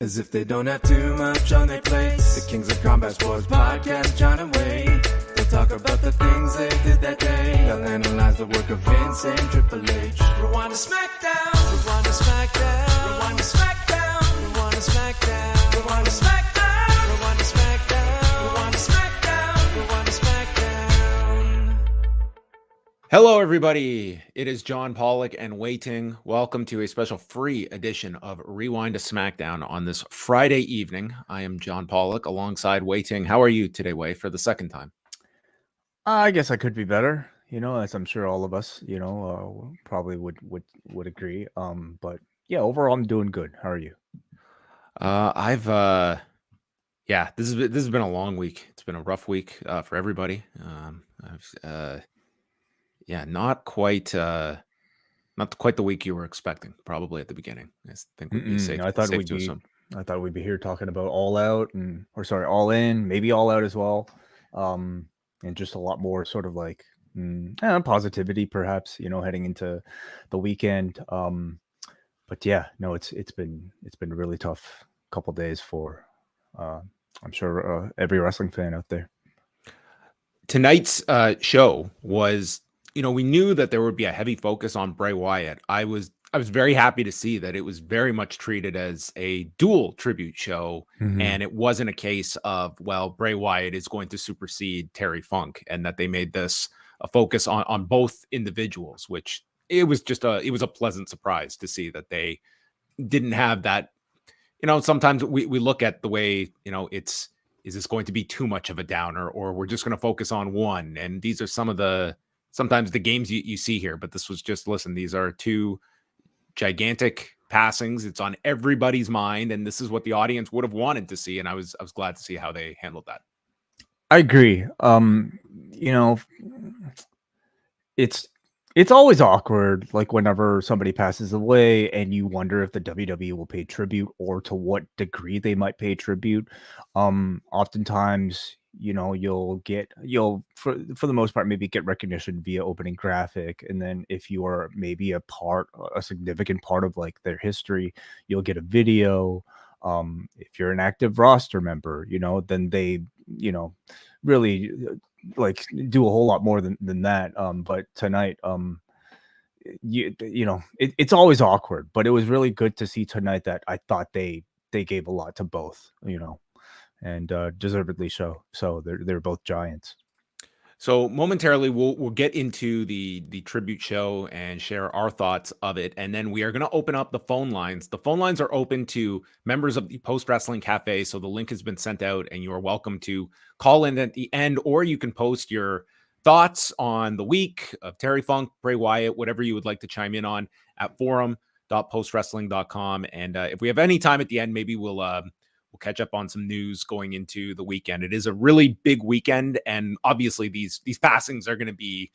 As if they don't have too much on their plates. The Kings of Combat Sports Podcast, John and Wade. They'll talk about the things they did that day. They'll analyze the work of Vince and Triple H. Rewind-A-SmackDown. Rewind-A-SmackDown. Rewind-A-SmackDown. Rewind-A-SmackDown. Rewind-A-SmackDown. Rewind-A-SmackDown. Rewind-A-SmackDown. Rewind-A-SmackDown. Hello, everybody. It is John Pollock and Wai Ting. Welcome to a special free edition of Rewind-A-SmackDown on this Friday evening. I am John Pollock alongside Wai Ting. How are you today, Wai, for the second time? I guess I could be better, as I'm sure all of us, probably would agree. But yeah, overall, I'm doing good. How are you? This has been a long week. It's been a rough week for everybody. Not quite the week you were expecting, probably at the beginning. I think would be safe. I thought we'd be here talking about All Out All In, maybe All Out as well, and just a lot more sort of like positivity, perhaps, heading into the weekend. But yeah, no, it's been a really tough couple days for I'm sure every wrestling fan out there. Tonight's show was. We knew that there would be a heavy focus on Bray Wyatt. I was very happy to see that it was very much treated as a dual tribute show, and it wasn't a case of, well, Bray Wyatt is going to supersede Terry Funk, and that they made this a focus on both individuals, which it was a pleasant surprise to see that they didn't have that. Sometimes we look at the way, is this going to be too much of a downer, or we're just going to focus on one? And these are sometimes the games you see here, but this was just, listen, these are two gigantic passings. It's on everybody's mind, and this is what the audience would have wanted to see. And I was glad to see how they handled that. I agree. It's always awkward, like whenever somebody passes away and you wonder if the WWE will pay tribute or to what degree they might pay tribute. Oftentimes, you'll for the most part maybe get recognition via opening graphic, and then if you are maybe a significant part of like their history, you'll get a video. If you're an active roster member, then they really like do a whole lot more than that. But tonight, it's always awkward, but it was really good to see tonight that I thought they gave a lot to both, and deservedly so they're both giants. So momentarily we'll get into the tribute show and share our thoughts of it, and then we are going to open up the phone lines. The phone lines are open to members of the POST Wrestling Café, so the link has been sent out, and you are welcome to call in at the end, or you can post your thoughts on the week of Terry Funk, Bray Wyatt, whatever you would like to chime in on at forum.postwrestling.com. And if we have any time at the end, maybe we'll catch up on some news going into the weekend. It is a really big weekend, and obviously these passings are going to be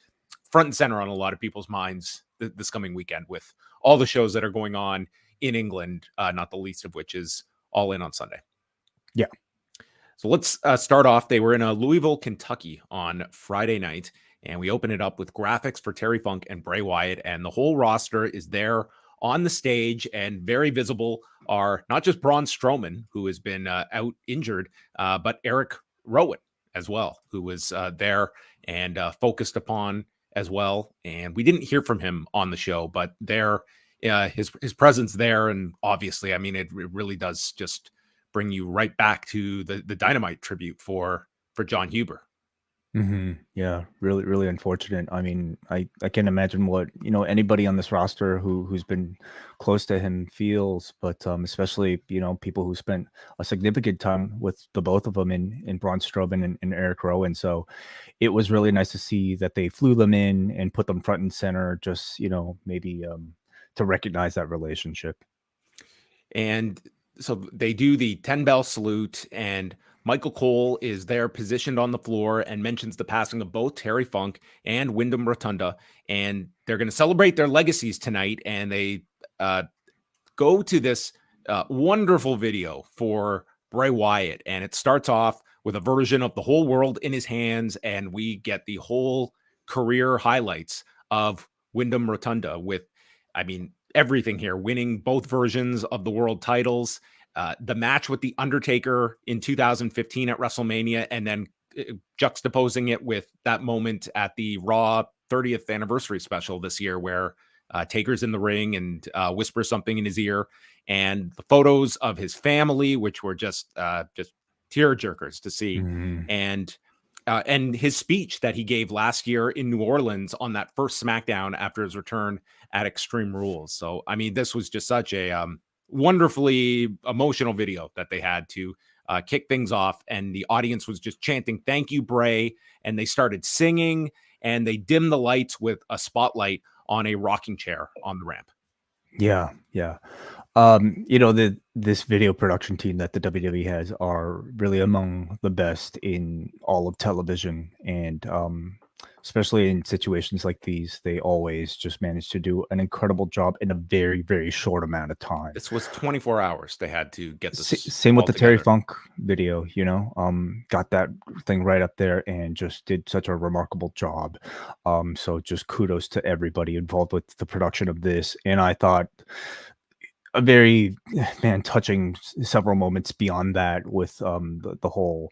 front and center on a lot of people's minds this coming weekend with all the shows that are going on in England, not the least of which is All In on Sunday. Yeah. So let's start off. They were in Louisville, Kentucky on Friday night, and we open it up with graphics for Terry Funk and Bray Wyatt, and the whole roster is there on the stage, and very visible are not just Braun Strowman, who has been out injured, but Eric Rowan as well, who was there and focused upon as well. And we didn't hear from him on the show, but his presence there, and obviously, I mean, it really does just bring you right back to the Dynamite tribute for John Huber. Yeah, really, really unfortunate. I mean, I can't imagine what anybody on this roster who's been close to him feels, but especially people who spent a significant time with the both of them in Braun Strowman and Eric Rowan. So it was really nice to see that they flew them in and put them front and center, just maybe to recognize that relationship. And so they do the 10-bell salute, and Michael Cole is there positioned on the floor and mentions the passing of both Terry Funk and Windham Rotunda, and they're going to celebrate their legacies tonight. And they go to this wonderful video for Bray Wyatt, and it starts off with a version of The Whole World in His Hands, and we get the whole career highlights of Windham Rotunda with, I mean, everything here, winning both versions of the world titles, the match with The Undertaker in 2015 at WrestleMania, and then juxtaposing it with that moment at the Raw 30th anniversary special this year, where Taker's in the ring and whispers something in his ear, and the photos of his family, which were just tear jerkers to see, and his speech that he gave last year in New Orleans on that first SmackDown after his return at Extreme Rules. So, I mean, this was just such a wonderfully emotional video that they had to kick things off, and the audience was just chanting, "Thank you, Bray," and they started singing, and they dimmed the lights with a spotlight on a rocking chair on the ramp. Yeah, yeah. This video production team that the WWE has are really among the best in all of television, and especially in situations like these, they always just manage to do an incredible job in a very, very short amount of time. This was 24 hours they had to get this. Same with the together. Terry Funk video, got that thing right up there and just did such a remarkable job. So just kudos to everybody involved with the production of this. And I thought a very touching several moments beyond that with the whole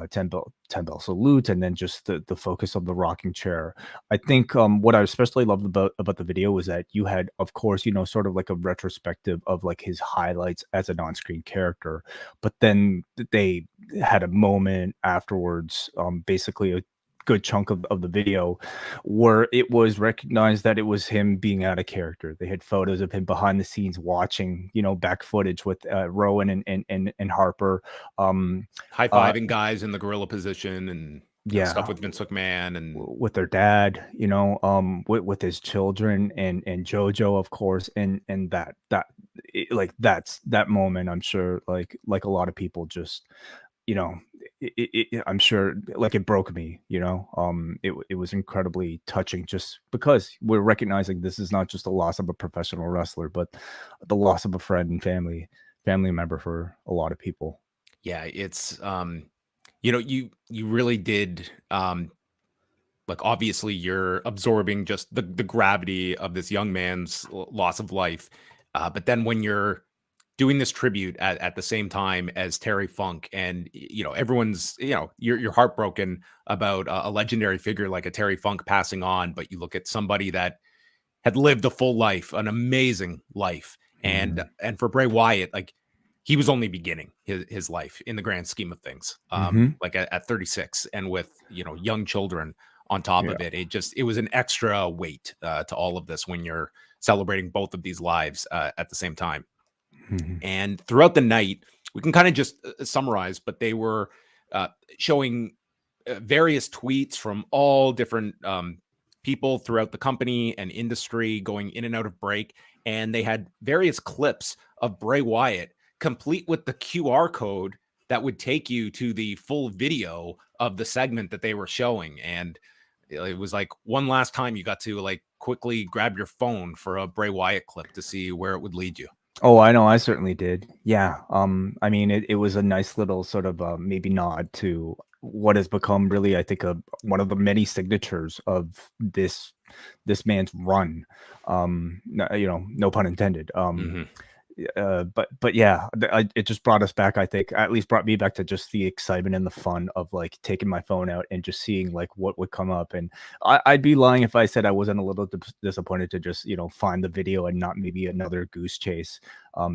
10 bell salute, and then just the focus of the rocking chair. I think what I especially loved about the video was that you had, of course, sort of like a retrospective of like his highlights as an on-screen character, but then they had a moment afterwards, basically a good chunk of the video where it was recognized that it was him being out of character. They had photos of him behind the scenes watching, back footage with Rowan and Harper, high-fiving guys in the gorilla position, and stuff with Vince McMahon and with their dad, with his children and JoJo, of course, and that's that moment. I'm sure like a lot of people just, I'm sure like it broke me, it was incredibly touching, just because we're recognizing this is not just the loss of a professional wrestler, but the loss of a friend and family member for a lot of people. Yeah, it's you really did, like, obviously you're absorbing just the gravity of this young man's loss of life, but then when you're doing this tribute at the same time as Terry Funk, and everyone's you're heartbroken about a legendary figure like a Terry Funk passing on, but you look at somebody that had lived a full life, an amazing life, and for Bray Wyatt, like, he was only beginning his life in the grand scheme of things, like at 36, and with young children on top of it. It was an extra weight to all of this when you're celebrating both of these lives at the same time. And throughout the night, we can kind of just summarize, but they were showing various tweets from all different people throughout the company and industry going in and out of break. And they had various clips of Bray Wyatt, complete with the QR code that would take you to the full video of the segment that they were showing. And it was like one last time you got to like quickly grab your phone for a Bray Wyatt clip to see where it would lead you. Oh, I know. I certainly did. Yeah. I mean, it was a nice little sort of maybe nod to what has become really, I think, one of the many signatures of this man's run. No pun intended. But yeah, it just brought us back. I think at least brought me back to just the excitement and the fun of like taking my phone out and just seeing like what would come up. And I'd be lying if I said I wasn't a little disappointed to just find the video and not maybe another goose chase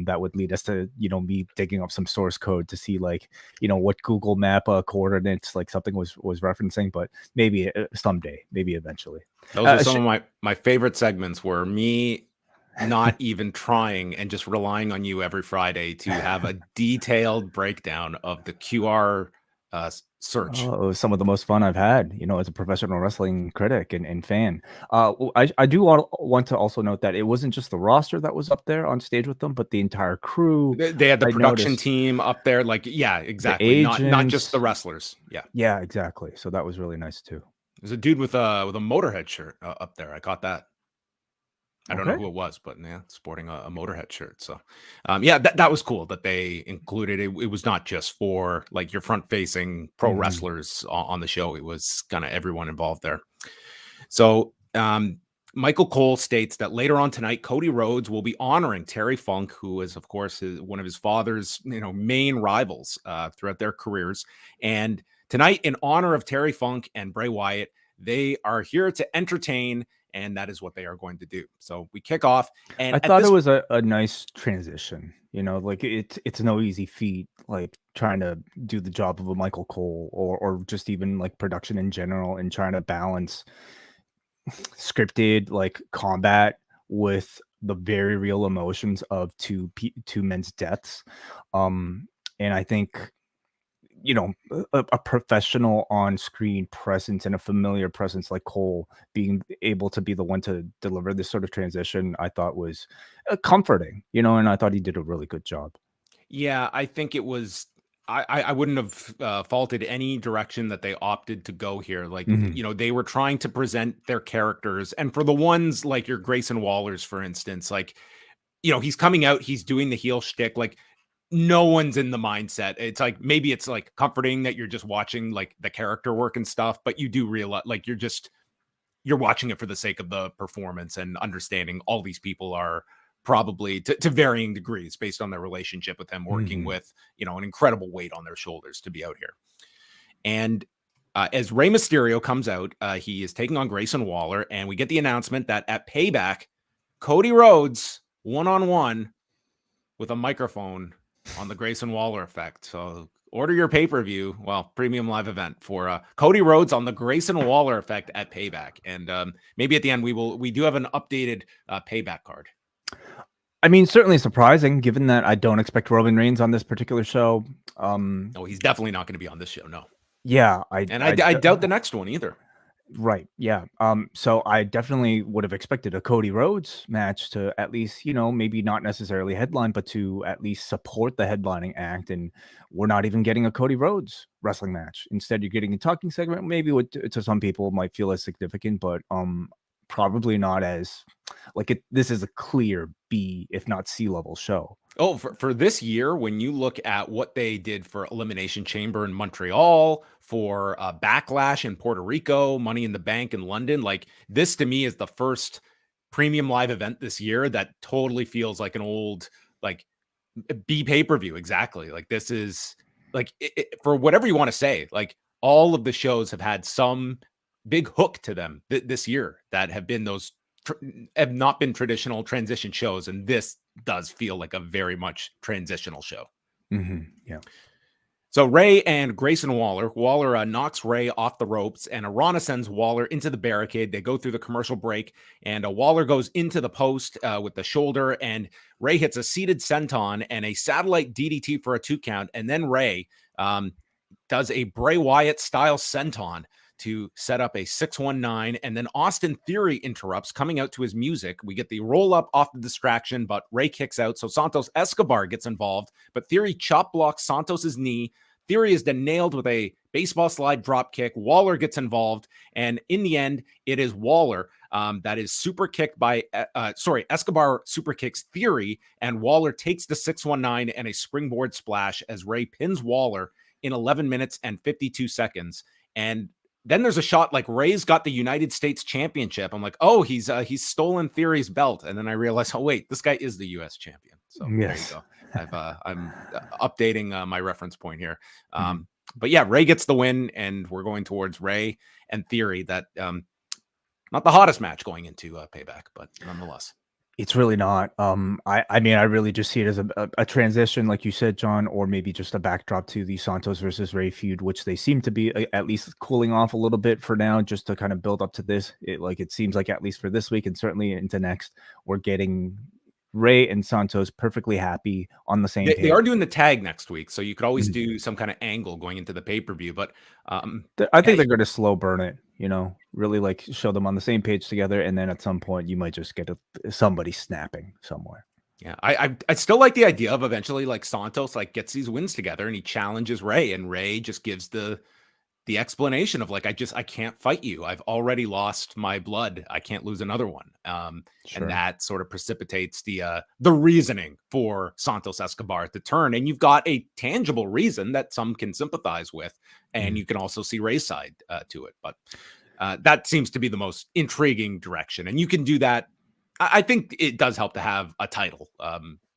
that would lead us to me digging up some source code to see like what Google Map coordinates like something was referencing. But maybe someday, maybe eventually. Those are some of my favorite segments, were me not even trying and just relying on you every Friday to have a detailed breakdown of the QR search. Oh, it was some of the most fun I've had, as a professional wrestling critic and fan. I do want to also note that it wasn't just the roster that was up there on stage with them, but the entire crew. They had the production team up there, like, yeah, exactly. Not just the wrestlers. Yeah, exactly. So that was really nice too. There's a dude with a Motorhead shirt up there. I caught that. I don't know who it was, but yeah, sporting a Motorhead shirt. So, that was cool that they included it. It was not just for like your front-facing pro wrestlers on the show. It was kind of everyone involved there. So, Michael Cole states that later on tonight, Cody Rhodes will be honoring Terry Funk, who is, of course, one of his father's main rivals throughout their careers. And tonight, in honor of Terry Funk and Bray Wyatt, they are here to entertain, and that is what they are going to do. So we kick off, and I thought it was a nice transition. Like it's no easy feat, like trying to do the job of a Michael Cole or just even like production in general, and trying to balance scripted like combat with the very real emotions of two men's deaths. And I think a professional on-screen presence and a familiar presence like Cole being able to be the one to deliver this sort of transition, I thought was comforting, and I thought he did a really good job. Yeah, I think it was. I wouldn't have faulted any direction that they opted to go here. Like, they were trying to present their characters. And for the ones like your Grayson Wallers, for instance, like, he's coming out, he's doing the heel shtick. Like, no one's in the mindset. It's like, maybe it's like comforting that you're just watching like the character work and stuff, but you do realize like you're watching it for the sake of the performance and understanding all these people are probably to varying degrees based on their relationship with him, working with, an incredible weight on their shoulders to be out here. And as Rey Mysterio comes out, he is taking on Grayson Waller, and we get the announcement that at Payback, Cody Rhodes one-on-one with a microphone on the Grayson Waller effect. So order your pay-per-view, premium live event for Cody Rhodes on the Grayson Waller effect at Payback. And maybe at the end we do have an updated Payback card. I mean, certainly surprising, given that I don't expect Roman Reigns on this particular show. No, he's definitely not going to be on this show. No. Yeah, I doubt the next one either. Right. Yeah. So I definitely would have expected a Cody Rhodes match to at least, maybe not necessarily headline, but to at least support the headlining act. And we're not even getting a Cody Rhodes wrestling match. Instead, you're getting a talking segment. Maybe what to some people might feel as significant, but probably not as like this is a clear B, if not C level show. Oh, for this year, when you look at what they did for Elimination Chamber in Montreal, for Backlash in Puerto Rico, Money in the Bank in London, like this to me is the first premium live event this year that totally feels like an old like B pay-per-view. Exactly. Like this is like for whatever you want to say, like all of the shows have had some big hook to them this year that have been those have not been traditional transition shows, and this does feel like a very much transitional show. Yeah. So Rey and Grayson Waller knocks Rey off the ropes, and Arana sends Waller into the barricade. They go through the commercial break, and Waller goes into the post with the shoulder, and Rey hits a seated senton and a satellite DDT for a 2 count, and then Rey does a Bray Wyatt style senton to set up a 619, and then Austin Theory interrupts, coming out to his music. We get the roll up off the distraction, but Rey kicks out, so Santos Escobar gets involved, but Theory chop blocks Santos's knee. Theory is then nailed with a baseball slide drop kick. Waller gets involved, and in the end, it is Waller that is super kicked by, Escobar super kicks Theory, and Waller takes the 619 and a springboard splash as Rey pins Waller in 11 minutes and 52 seconds. And then there's a shot like Rey's got the United States Championship. I'm like, oh, he's stolen Theory's belt. And then I realized, oh, wait, this guy is the U.S. champion. So yes. There you go. I'm updating my reference point here. But yeah, Rey gets the win, and we're going towards Rey and Theory. That not the hottest match going into Payback, but nonetheless. It's really not. I mean, I really just see it as a transition, like you said, John, or maybe just a backdrop to the Santos versus Rey feud, which they seem to be at least cooling off a little bit for now, just to kind of build up to this. It seems like at least for this week and certainly into next, we're getting Rey and Santos perfectly happy on the same page. They are doing the tag next week, so you could always do some kind of angle going into the pay-per-view. But I think they're going to slow burn it. Really like show them on the same page together, and then at some point you might just get somebody snapping somewhere. Yeah, I still like the idea of eventually like Santos like gets these wins together and he challenges Rey, and Rey just gives the explanation of like, I can't fight you. I've already lost my blood. I can't lose another one. Sure. And that sort of precipitates the reasoning for Santos Escobar to turn. And you've got a tangible reason that some can sympathize with, and you can also see Rey's side to it. But That seems to be the most intriguing direction. And you can do that. I think it does help to have a title.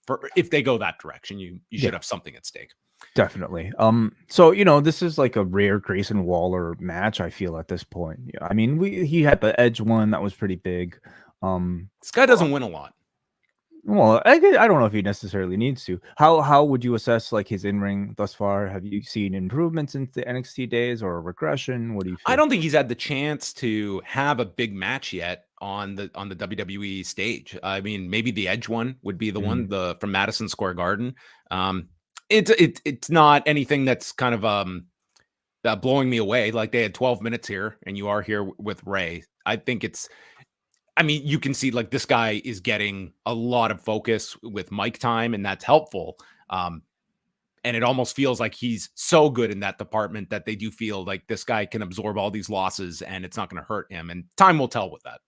For if they go that direction, you should have something at stake. Definitely. So this is like a rare Grayson Waller match, I feel, at this point. Yeah, I mean, he had the Edge one that was pretty big. This guy doesn't win a lot. Well, I don't know if he necessarily needs to. How would you assess like his in-ring thus far? Have you seen improvements in the NXT days or a regression? What do you feel? I don't think he's had the chance to have a big match yet on the WWE stage. I mean, maybe the Edge one would be the one from Madison Square Garden. It's not anything that's kind of blowing me away. Like they had 12 minutes here, and you are here with Ray. I think I mean, you can see like this guy is getting a lot of focus with mic time, and that's helpful. And it almost feels like he's so good in that department that they do feel like this guy can absorb all these losses and it's not going to hurt him. And time will tell with that.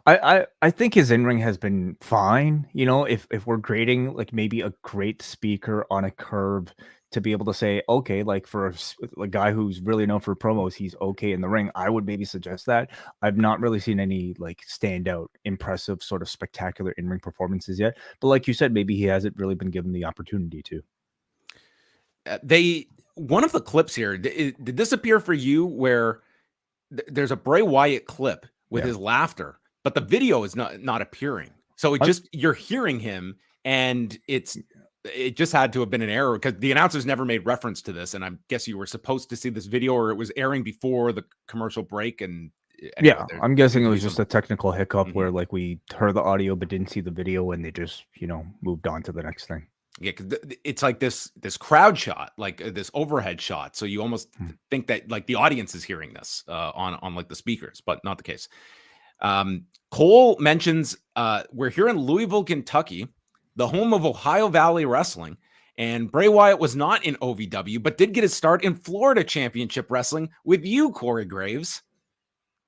I think his in-ring has been fine. If we're grading like maybe a great speaker on a curve to be able to say, okay, like for a guy who's really known for promos, he's okay in the ring, I would maybe suggest that. I've not really seen any like standout, impressive, sort of spectacular in-ring performances yet. But like you said, maybe he hasn't really been given the opportunity to. One of the clips here, did this appear for you where there's a Bray Wyatt clip with his laughter, but the video is not appearing. So you're hearing him, and it just had to have been an error because the announcers never made reference to this. And I guess you were supposed to see this video, or it was airing before the commercial break. And anyway, I'm guessing it was just a technical hiccup where like we heard the audio but didn't see the video, and they just moved on to the next thing. Yeah, because it's like this crowd shot, like this overhead shot. So you almost think that like the audience is hearing this on like the speakers, but not the case. Cole mentions we're here in Louisville, Kentucky, the home of Ohio Valley Wrestling. And Bray Wyatt was not in OVW, but did get his start in Florida Championship Wrestling with you, Corey Graves.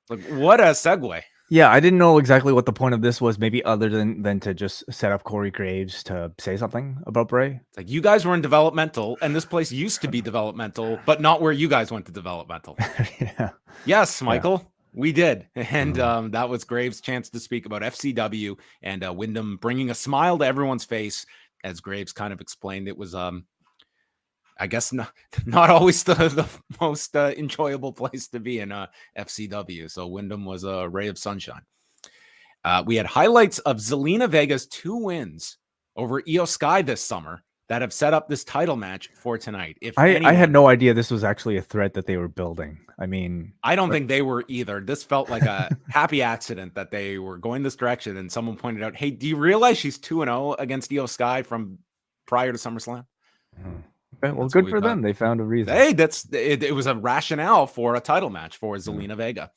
Like, what a segue. Yeah, I didn't know exactly what the point of this was, maybe other than to just set up Corey Graves to say something about Bray. It's like, you guys were in developmental, and this place used to be developmental, but not where you guys went to developmental. Yeah. Yes, Michael, we did. And that was Graves' chance to speak about FCW and Windham bringing a smile to everyone's face. As Graves kind of explained, it was, I guess, not always the most enjoyable place to be in FCW. So Windham was a ray of sunshine. We had highlights of Zelina Vega's 2 wins over IYO SKY this summer that have set up this title match for tonight. I had no idea this was actually a thread that they were building. I mean, I don't think they were either. This felt like a happy accident that they were going this direction, and someone pointed out, hey, do you realize she's 2-0 against IYO SKY from prior to SummerSlam? Okay, well, good for them. They found a reason. Hey, it was a rationale for a title match for Zelina Vega.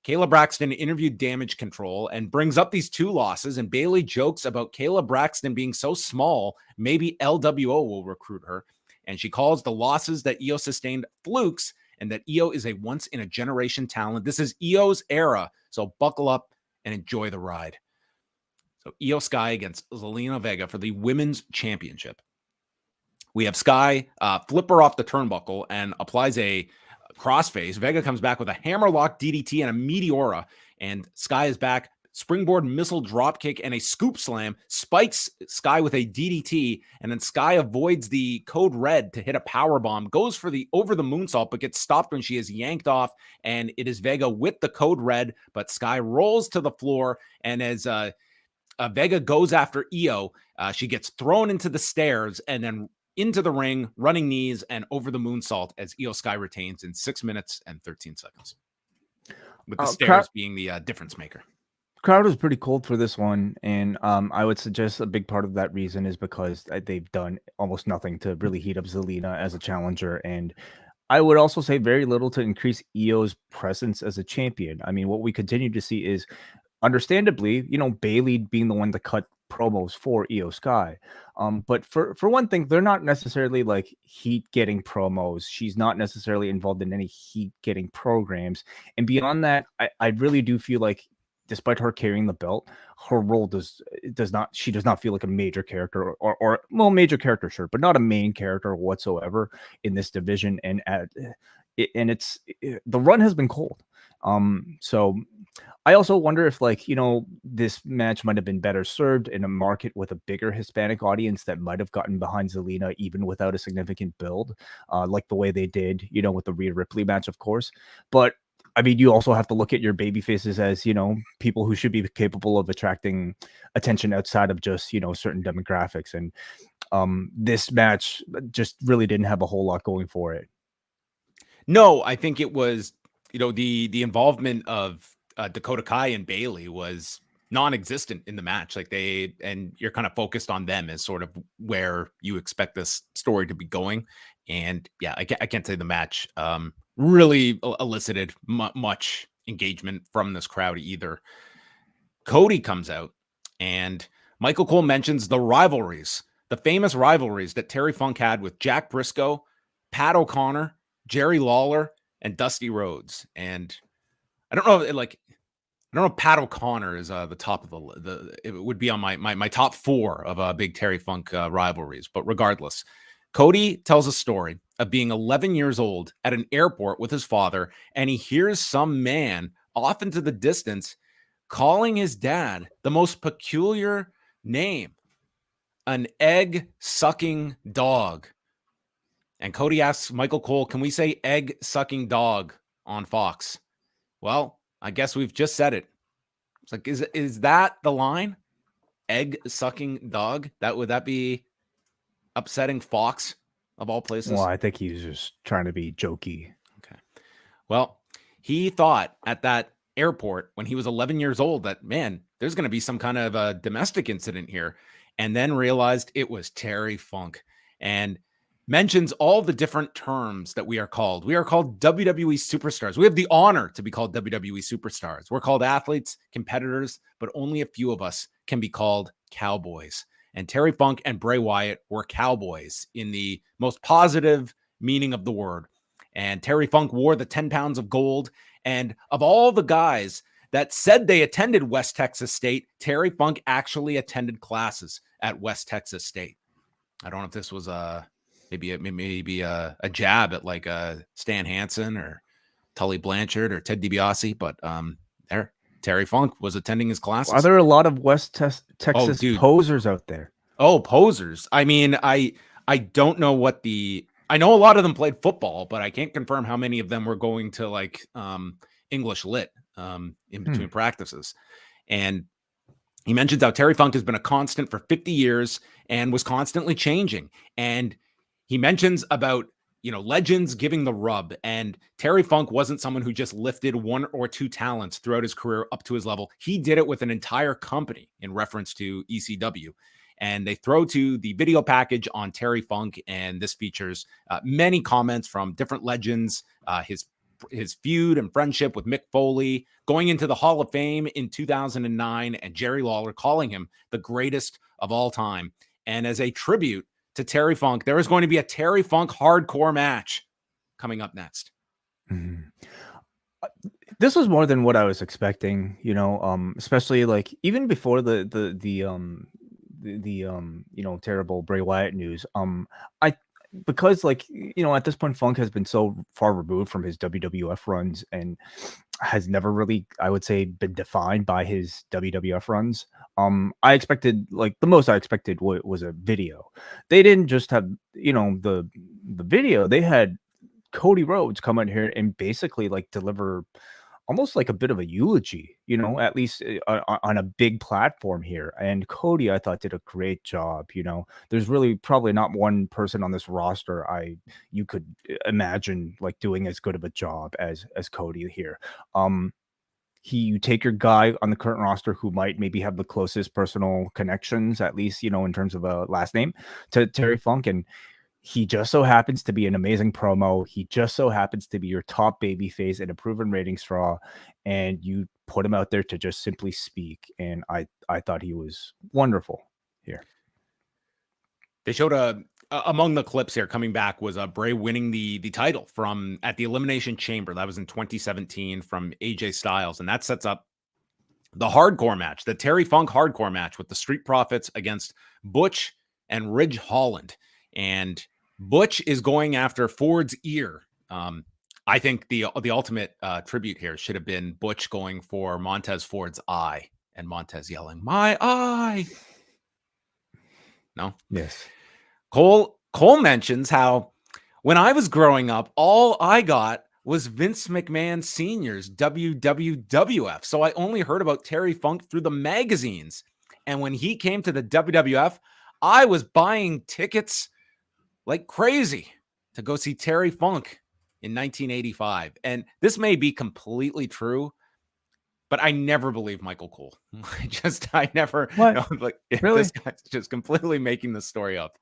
Kayla Braxton interviewed Damage Control and brings up these 2 losses, and Bailey jokes about Kayla Braxton being so small, maybe LWO will recruit her. And she calls the losses that IYO sustained flukes, and that IYO is a once-in-a-generation talent. This is IYO's era, so buckle up and enjoy the ride. So IYO SKY against Zelina Vega for the Women's Championship. We have Sky flip her off the turnbuckle and applies a crossface. Vega comes back with a hammerlock DDT and a Meteora, and Sky is back. Springboard missile dropkick and a scoop slam, spikes Sky with a DDT, and then Sky avoids the code red to hit a power bomb, goes for the over the moonsault, but gets stopped when she is yanked off, and it is Vega with the code red, but Sky rolls to the floor, and as Vega goes after IYO, she gets thrown into the stairs and then into the ring, running knees, and over the moonsault as IYO SKY retains in 6 minutes and 13 seconds. With the stairs being the difference maker. Crowd was pretty cold for this one, and I would suggest a big part of that reason is because they've done almost nothing to really heat up Zelina as a challenger, and I would also say very little to increase IYO's presence as a champion. I mean, what we continue to see is, understandably, Bailey being the one to cut promos for IYO SKY. But for one thing, they're not necessarily like heat getting promos. She's not necessarily involved in any heat getting programs. And beyond that, I really do feel like, despite her carrying the belt, her role does not feel like a major character or major character, sure, but not a main character whatsoever in this division. And it's the run has been cold. So I also wonder if, like, this match might have been better served in a market with a bigger Hispanic audience that might have gotten behind Zelina even without a significant build, like the way they did, with the Rhea Ripley match, of course. But I mean, you also have to look at your baby faces as, people who should be capable of attracting attention outside of just, certain demographics. And this match just really didn't have a whole lot going for it. No, I think it was, the involvement of Dakota Kai and Bailey was non-existent in the match. Like and you're kind of focused on them as sort of where you expect this story to be going. And yeah, I can't say the match really elicited much engagement from this crowd either. Cody comes out and Michael Cole mentions the famous rivalries that Terry Funk had with Jack Briscoe, Pat O'Connor, Jerry Lawler, and Dusty Rhodes. And I don't know if Pat O'Connor is the top of it would be on my top 4 of big Terry Funk rivalries. But regardless, Cody tells a story of being 11 years old at an airport with his father, and he hears some man off into the distance calling his dad the most peculiar name, an egg-sucking dog. And Cody asks Michael Cole, can we say egg-sucking dog on Fox? Well, I guess we've just said it. It's like, is that the line? Egg-sucking dog? Would that be upsetting Fox of all places? Well, I think he's just trying to be jokey. Okay. Well, he thought at that airport when he was 11 years old that, man, there's going to be some kind of a domestic incident here, and then realized it was Terry Funk, and mentions all the different terms that we are called. We are called WWE superstars. We have the honor to be called WWE superstars. We're called athletes, competitors, but only a few of us can be called cowboys. And Terry Funk and Bray Wyatt were cowboys in the most positive meaning of the word. And Terry Funk wore the 10 pounds of gold. And of all the guys that said they attended West Texas State, Terry Funk actually attended classes at West Texas State. I don't know if this was maybe a jab at like Stan Hansen or Tully Blanchard or Ted DiBiase, but Terry Funk was attending his classes. Are there a lot of West Texas posers out there? Oh, posers. I mean, I don't know I know a lot of them played football, but I can't confirm how many of them were going to like English lit in between practices. And he mentions how Terry Funk has been a constant for 50 years and was constantly changing. And he mentions about, legends giving the rub. And Terry Funk wasn't someone who just lifted 1 or 2 talents throughout his career up to his level. He did it with an entire company in reference to ECW. And they throw to the video package on Terry Funk, and this features many comments from different legends, his feud and friendship with Mick Foley, going into the Hall of Fame in 2009, and Jerry Lawler calling him the greatest of all time. And as a tribute to Terry Funk, there is going to be a Terry Funk hardcore match coming up next. Mm-hmm. This was more than what I was expecting, especially like even before the terrible Bray Wyatt news. Because at this point Funk has been so far removed from his WWF runs and has never really, I would say, been defined by his WWF runs. I expected, the most I expected was a video. They didn't just have, the video. They had Cody Rhodes come out here and basically deliver almost like a bit of a eulogy, at least on a big platform here. And Cody, I thought, did a great job. There's really probably not one person on this roster you could imagine doing as good of a job as Cody here. You take your guy on the current roster who might maybe have the closest personal connections, at least, in terms of a last name, to Terry Funk, and he just so happens to be an amazing promo. He just so happens to be your top baby face and a proven ratings draw. And you put him out there to just simply speak. And I thought he was wonderful here. They showed among the clips here coming back was Bray winning the title at the Elimination Chamber. That was in 2017 from AJ Styles. And that sets up the hardcore match, the Terry Funk hardcore match with the Street Profits against Butch and Ridge Holland. And Butch is going after Ford's ear. I think the ultimate tribute here should have been Butch going for Montez Ford's eye and Montez yelling, "My eye!" No? Yes. Cole mentions how when I was growing up, all I got was Vince McMahon Sr.'s WWF. So I only heard about Terry Funk through the magazines. And when he came to the WWF, I was buying tickets like crazy to go see Terry Funk in 1985. And this may be completely true, but I never believed Michael Cole. I never, What? no, like, Really? this guy's just completely making the story up.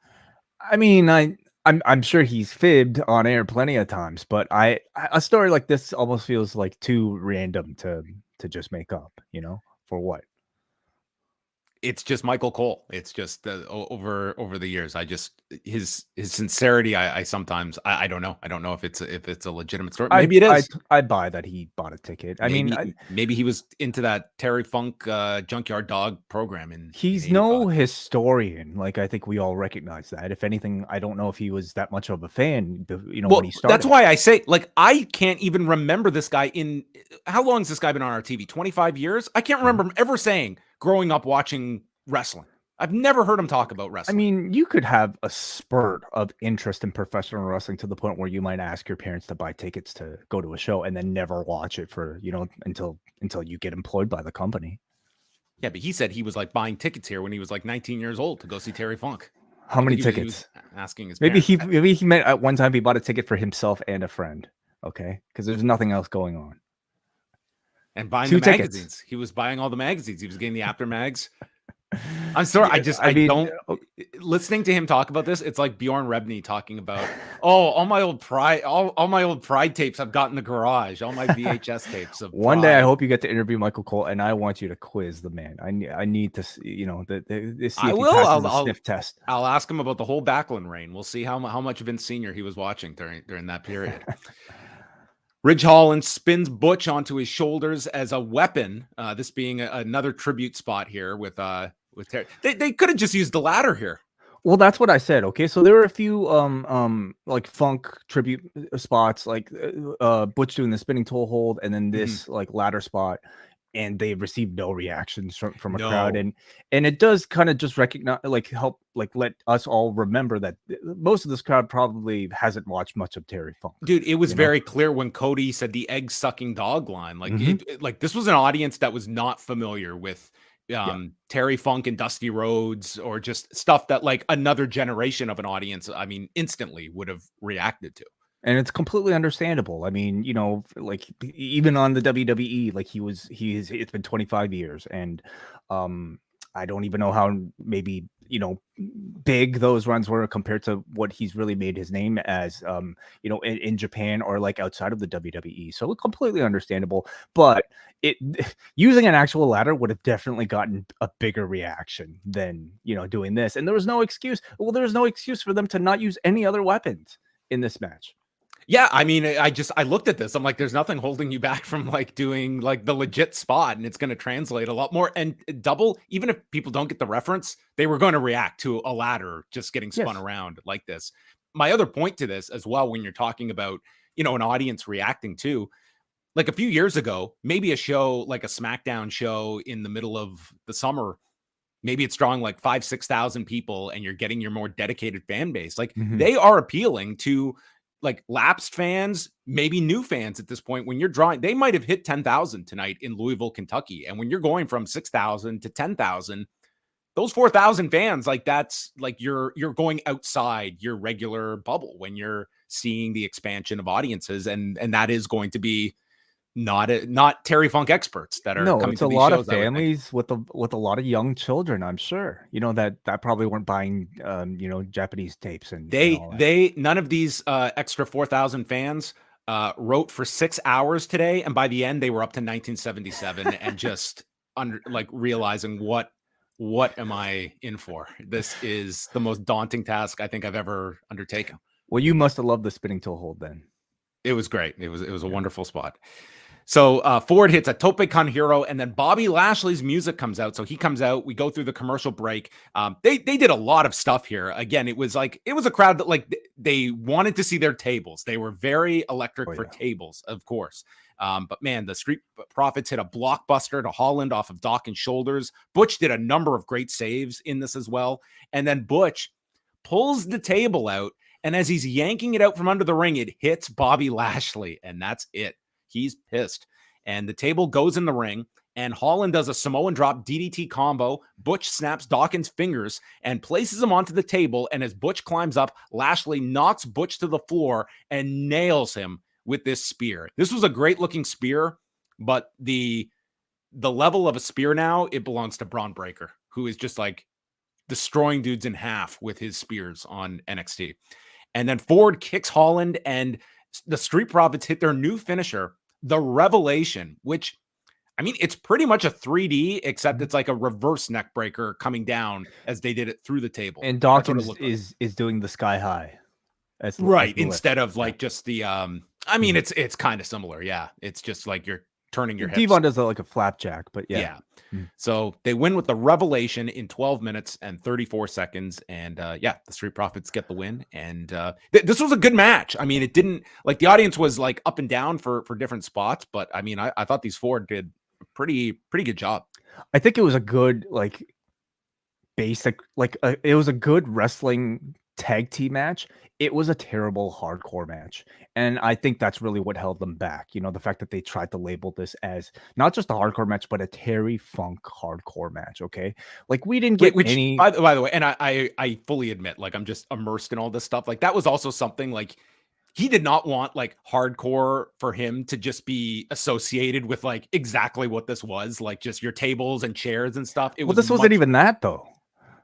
I mean, I'm sure he's fibbed on air plenty of times, but a story like this almost feels like too random to just make up, for what? It's just Michael Cole. It's just over the years. I just his sincerity. I sometimes I don't know. I don't know if it's a legitimate story. Maybe it is. I buy that he bought a ticket. Maybe he was into that Terry Funk Junkyard Dog program. He's no historian. Like, I think we all recognize that. If anything, I don't know if he was that much of a fan. When he started. That's why I say, like, I can't even remember this guy in how long has this guy been on our TV? 25 years. I can't remember him ever saying growing up watching wrestling. I've never heard him talk about wrestling. I mean, you could have a spurt of interest in professional wrestling to the point where you might ask your parents to buy tickets to go to a show and then never watch it for, until you get employed by the company. Yeah, but he said he was like buying tickets here when he was like 19 years old to go see Terry Funk. How many tickets? Asking his maybe parents. maybe he meant at one time he bought a ticket for himself and a friend. Okay, because there's nothing else going on. And buying the magazines. He was buying all the magazines. He was getting the after mags. I'm sorry. I don't. Listening to him talk about this, it's like Bjorn Rebney talking about, all my old Pride, all my old Pride tapes I've got in the garage, all my VHS tapes of One day I hope you get to interview Michael Cole, and I want you to quiz the man. I need to, see if he passes the sniff test. I'll ask him about the whole Backlund reign. We'll see how much Vince Sr. he was watching during that period. Ridge Holland spins Butch onto his shoulders as a weapon. This being another tribute spot here with Terry. They could have just used the ladder here. Well, that's what I said. Okay, so there were a few like Funk tribute spots, like Butch doing the spinning toe hold, and then this like ladder spot, and they received no reactions from a crowd, and it does kind of just recognize, like, help, like, let us all remember that most of this crowd probably hasn't watched much of Terry Funk. Dude, it was very clear when Cody said the egg sucking dog line. Like, like this was an audience that was not familiar with Terry Funk and Dusty Rhodes, or just stuff that like another generation of an audience, I mean, instantly would have reacted to. And it's completely understandable. I mean, like, even on the WWE, like it's been 25 years, and I don't even know how maybe, big those runs were compared to what he's really made his name as, in Japan or like outside of the WWE. So completely understandable, but using an actual ladder would have definitely gotten a bigger reaction than, doing this. And there was no excuse. Well, there's no excuse for them to not use any other weapons in this match. Yeah, I mean, I looked at this. I'm like, there's nothing holding you back from like doing like the legit spot, and it's going to translate a lot more. And double, even if people don't get the reference, they were going to react to a ladder just getting spun around like this. My other point to this as well, when you're talking about, an audience reacting to, like a few years ago, maybe a show like a SmackDown show in the middle of the summer, maybe it's drawing like 5,000-6,000 people, and you're getting your more dedicated fan base. Like they are appealing to like lapsed fans, maybe new fans at this point. When you're drawing, they might have hit 10,000 tonight in Louisville, Kentucky. And when you're going from 6,000 to 10,000, those 4,000 fans, like that's like you're going outside your regular bubble when you're seeing the expansion of audiences. And that is going to be not Terry Funk experts that are coming it's to a these lot shows, of families with a lot of young children, I'm sure, that probably weren't buying Japanese tapes, and none of these extra 4,000 fans wrote for 6 hours today, and by the end they were up to 1977 and just realizing what am I in for? This is the most daunting task I think I've ever undertaken. Well, you must have loved the spinning toe hold then. It was great. It was a wonderful spot. So Ford hits a Tope Con Hero, and then Bobby Lashley's music comes out. So he comes out. We go through the commercial break. They did a lot of stuff here. Again, it was a crowd that like they wanted to see their tables. They were very electric for tables, of course. But man, the Street Profits hit a blockbuster to Holland off of Dawkins' shoulders. Butch did a number of great saves in this as well. And then Butch pulls the table out, and as he's yanking it out from under the ring, it hits Bobby Lashley, and that's it. He's pissed. And the table goes in the ring, and Holland does a Samoan drop DDT combo. Butch snaps Dawkins' fingers and places him onto the table, and as Butch climbs up, Lashley knocks Butch to the floor and nails him with this spear. This was a great looking spear, but the level of a spear now, it belongs to Braun Breaker, who is just like destroying dudes in half with his spears on NXT. And then Ford kicks Holland, and the Street Profits hit their new finisher, the Revelation, which, I mean, it's pretty much a 3D, except it's like a reverse neck breaker coming down as they did it through the table. And Dawkins is doing the sky high. Right. Instead of like just the, I mean, it's kind of similar. Yeah. It's just like you're turning your hips. Devon does like a flapjack, but yeah. So they win with the Revelation in 12 minutes and 34 seconds. And the Street Profits get the win. And this was a good match. I mean, it didn't like the audience was like up and down for different spots. But I mean, I thought these four did a pretty good job. I think it was a good, like, basic, like it was a good wrestling tag team match. It was a terrible hardcore match, and I think that's really what held them back. You know, the fact that they tried to label this as not just a hardcore match, but a Terry Funk hardcore match. Okay, like we didn't get any. By the way, and I fully admit, like I'm just immersed in all this stuff. Like that was also something like he did not want like hardcore for him to just be associated with like exactly what this was, like just your tables and chairs and stuff. This wasn't even that though.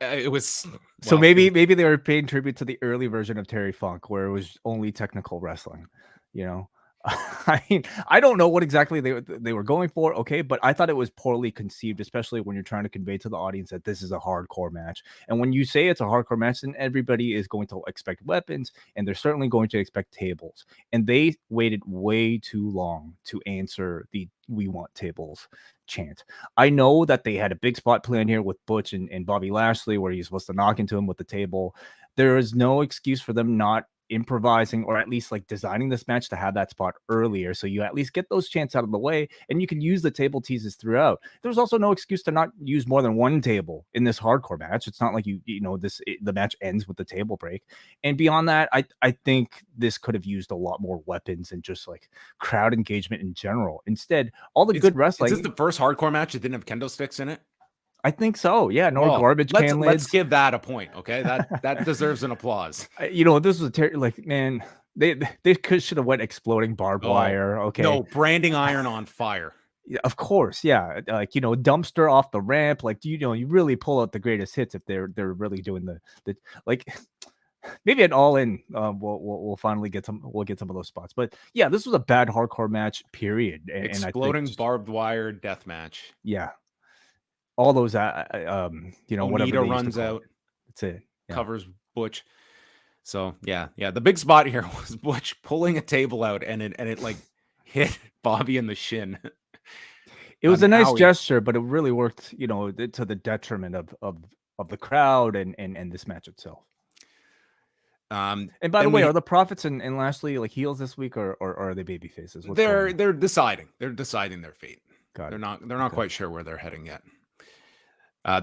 It was so maybe they were paying tribute to the early version of Terry Funk where it was only technical wrestling, you know. I mean, I don't know what exactly they were going for, okay, but I thought it was poorly conceived, especially when you're trying to convey to the audience that this is a hardcore match. And when you say it's a hardcore match, then everybody is going to expect weapons, and they're certainly going to expect tables. And they waited way too long to answer the "We want tables" chant. I know that they had a big spot planned here with Butch and Bobby Lashley, where he's supposed to knock into him with the table. There is no excuse for them not improvising or at least like designing this match to have that spot earlier, so you at least get those chants out of the way and you can use the table teases throughout. There's also no excuse to not use more than one table in this hardcore match. It's not like the match ends with the table break. And beyond that, I think this could have used a lot more weapons and just like crowd engagement in general. Instead, all the good wrestling. Is this the first hardcore match that didn't have kendo sticks in it? I think so. Yeah, no garbage can lids. Let's give that a point, okay? That deserves an applause. This was man. They should have went exploding barbed wire. Okay, no branding iron on fire. Yeah, of course, yeah. Like dumpster off the ramp. Like you really pull out the greatest hits if they're really doing the like. Maybe at All In, we'll finally get some. We'll get some of those spots. But yeah, this was a bad hardcore match. Period. Exploding barbed wire death match. Yeah. All those, whatever Onita runs out. That's it. Yeah. Covers Butch. So yeah. The big spot here was Butch pulling a table out, and it like hit Bobby in the shin. It was a nice gesture, but it really worked, to the detriment of the crowd and this match itself. And by the way, are the Profits and Lashley like heels this week, or are they baby faces? They're deciding. They're deciding their fate. They're not quite sure where they're heading yet.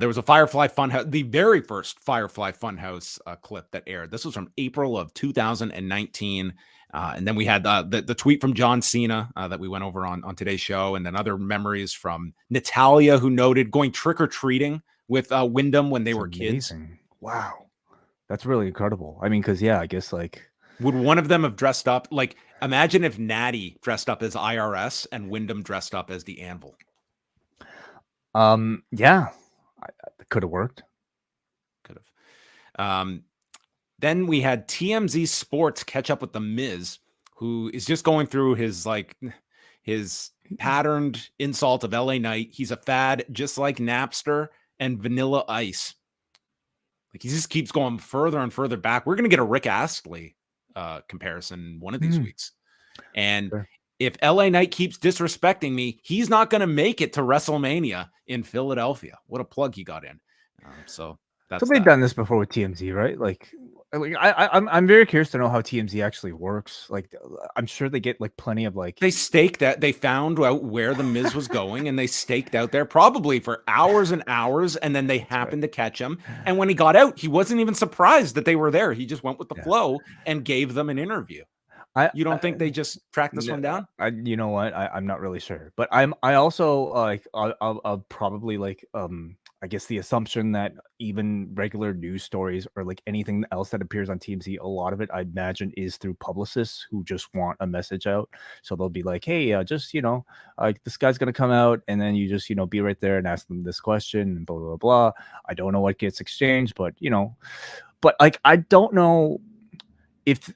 There was a Firefly Funhouse, the very first Firefly Funhouse clip that aired. This was from April of 2019. And then we had the tweet from John Cena that we went over on today's show. And then other memories from Natalia, who noted going trick-or-treating with Windham when they were kids. Wow. That's really incredible. I mean, because, I guess like... Would one of them have dressed up? Like, imagine if Natty dressed up as IRS and Windham dressed up as the Anvil. Yeah. Could have worked. Could have. Then we had TMZ Sports catch up with The Miz, who is just going through his patterned insult of LA Knight. He's a fad, just like Napster and Vanilla Ice. Like he just keeps going further and further back. We're going to get a Rick Astley comparison one of these weeks. And if LA Knight keeps disrespecting me, he's not going to make it to WrestleMania in Philadelphia. What a plug he got in. So that's they've done this before with TMZ, right? Like I'm very curious to know how TMZ actually works. Like, I'm sure they get like plenty of like they staked that they found out where the Miz was going, and they staked out there probably for hours and hours, and then they happened to catch him. And when he got out, he wasn't even surprised that they were there. He just went with the flow and gave them an interview. You don't think they just tracked this one down? You know what? I'm not really sure, but I also like I'll probably like I guess the assumption that even regular news stories or like anything else that appears on TMZ, a lot of it I imagine is through publicists who just want a message out. So they'll be like, hey, just this guy's gonna come out, and then you just be right there and ask them this question and blah blah blah. I don't know what gets exchanged, but but like I don't know if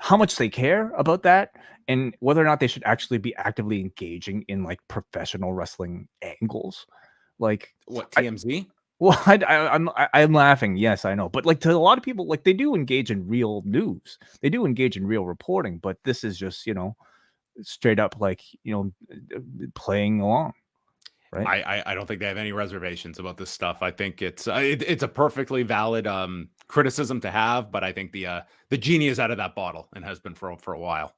how much they care about that and whether or not they should actually be actively engaging in like professional wrestling angles. Like what, TMZ? I'm laughing. Yes, I know. But like to a lot of people, like they do engage in real news. They do engage in real reporting, but this is just, straight up like, playing along. Right. I don't think they have any reservations about this stuff. I think it's a perfectly valid criticism to have, but I think the genie is out of that bottle and has been for a while.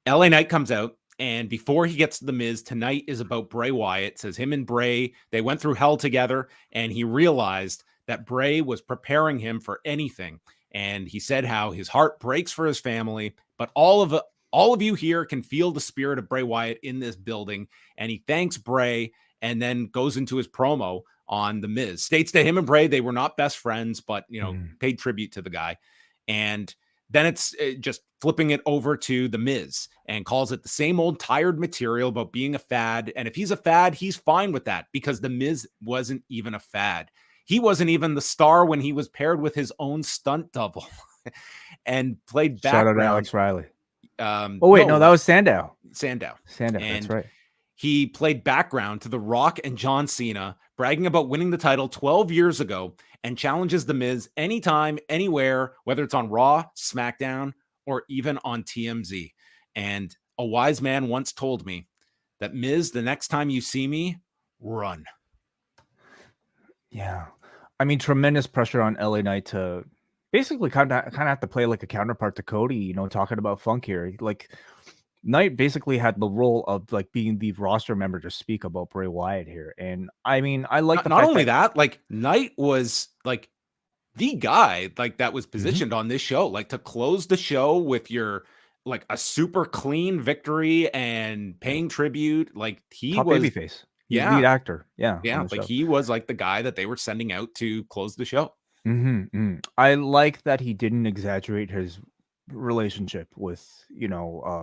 LA Knight comes out, and before he gets to the Miz, tonight is about Bray Wyatt. Says him and Bray, they went through hell together, and he realized that Bray was preparing him for anything. And he said how his heart breaks for his family, but all of you here can feel the spirit of Bray Wyatt in this building. And he thanks Bray and then goes into his promo on the Miz. States that him and Bray, they were not best friends, but, paid tribute to the guy. And then it's just flipping it over to the Miz and calls it the same old tired material about being a fad. And if he's a fad, he's fine with that because the Miz wasn't even a fad. He wasn't even the star when he was paired with his own stunt double and played background. Shout out to Alex Riley. No, that was Sandow. Sandow, and that's right. He played background to The Rock and John Cena, bragging about winning the title 12 years ago, and challenges The Miz anytime, anywhere, whether it's on Raw, SmackDown, or even on TMZ. And a wise man once told me that, Miz, the next time you see me, run. Yeah. I mean, tremendous pressure on LA Knight to basically kind of have to play like a counterpart to Cody, talking about funk here. Like Knight basically had the role of like being the roster member to speak about Bray Wyatt here. And I mean, I like not only that, like Knight was like the guy like that was positioned on this show, like to close the show with your like a super clean victory and paying tribute. Like he top was babyface. Lead actor. Yeah. Like he was like the guy that they were sending out to close the show. I like that he didn't exaggerate his relationship with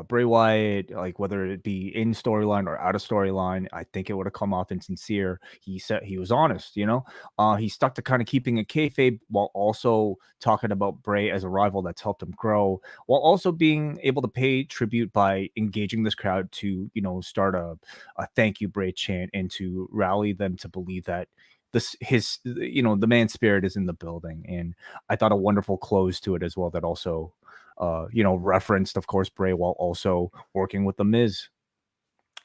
Bray Wyatt, like whether it be in storyline or out of storyline. I think it would have come off insincere. He said he was honest. He stuck to kind of keeping a kayfabe while also talking about Bray as a rival that's helped him grow, while also being able to pay tribute by engaging this crowd to start a thank you Bray chant and to rally them to believe that the man's spirit is in the building. And I thought a wonderful close to it as well that also referenced, of course, Bray while also working with the Miz.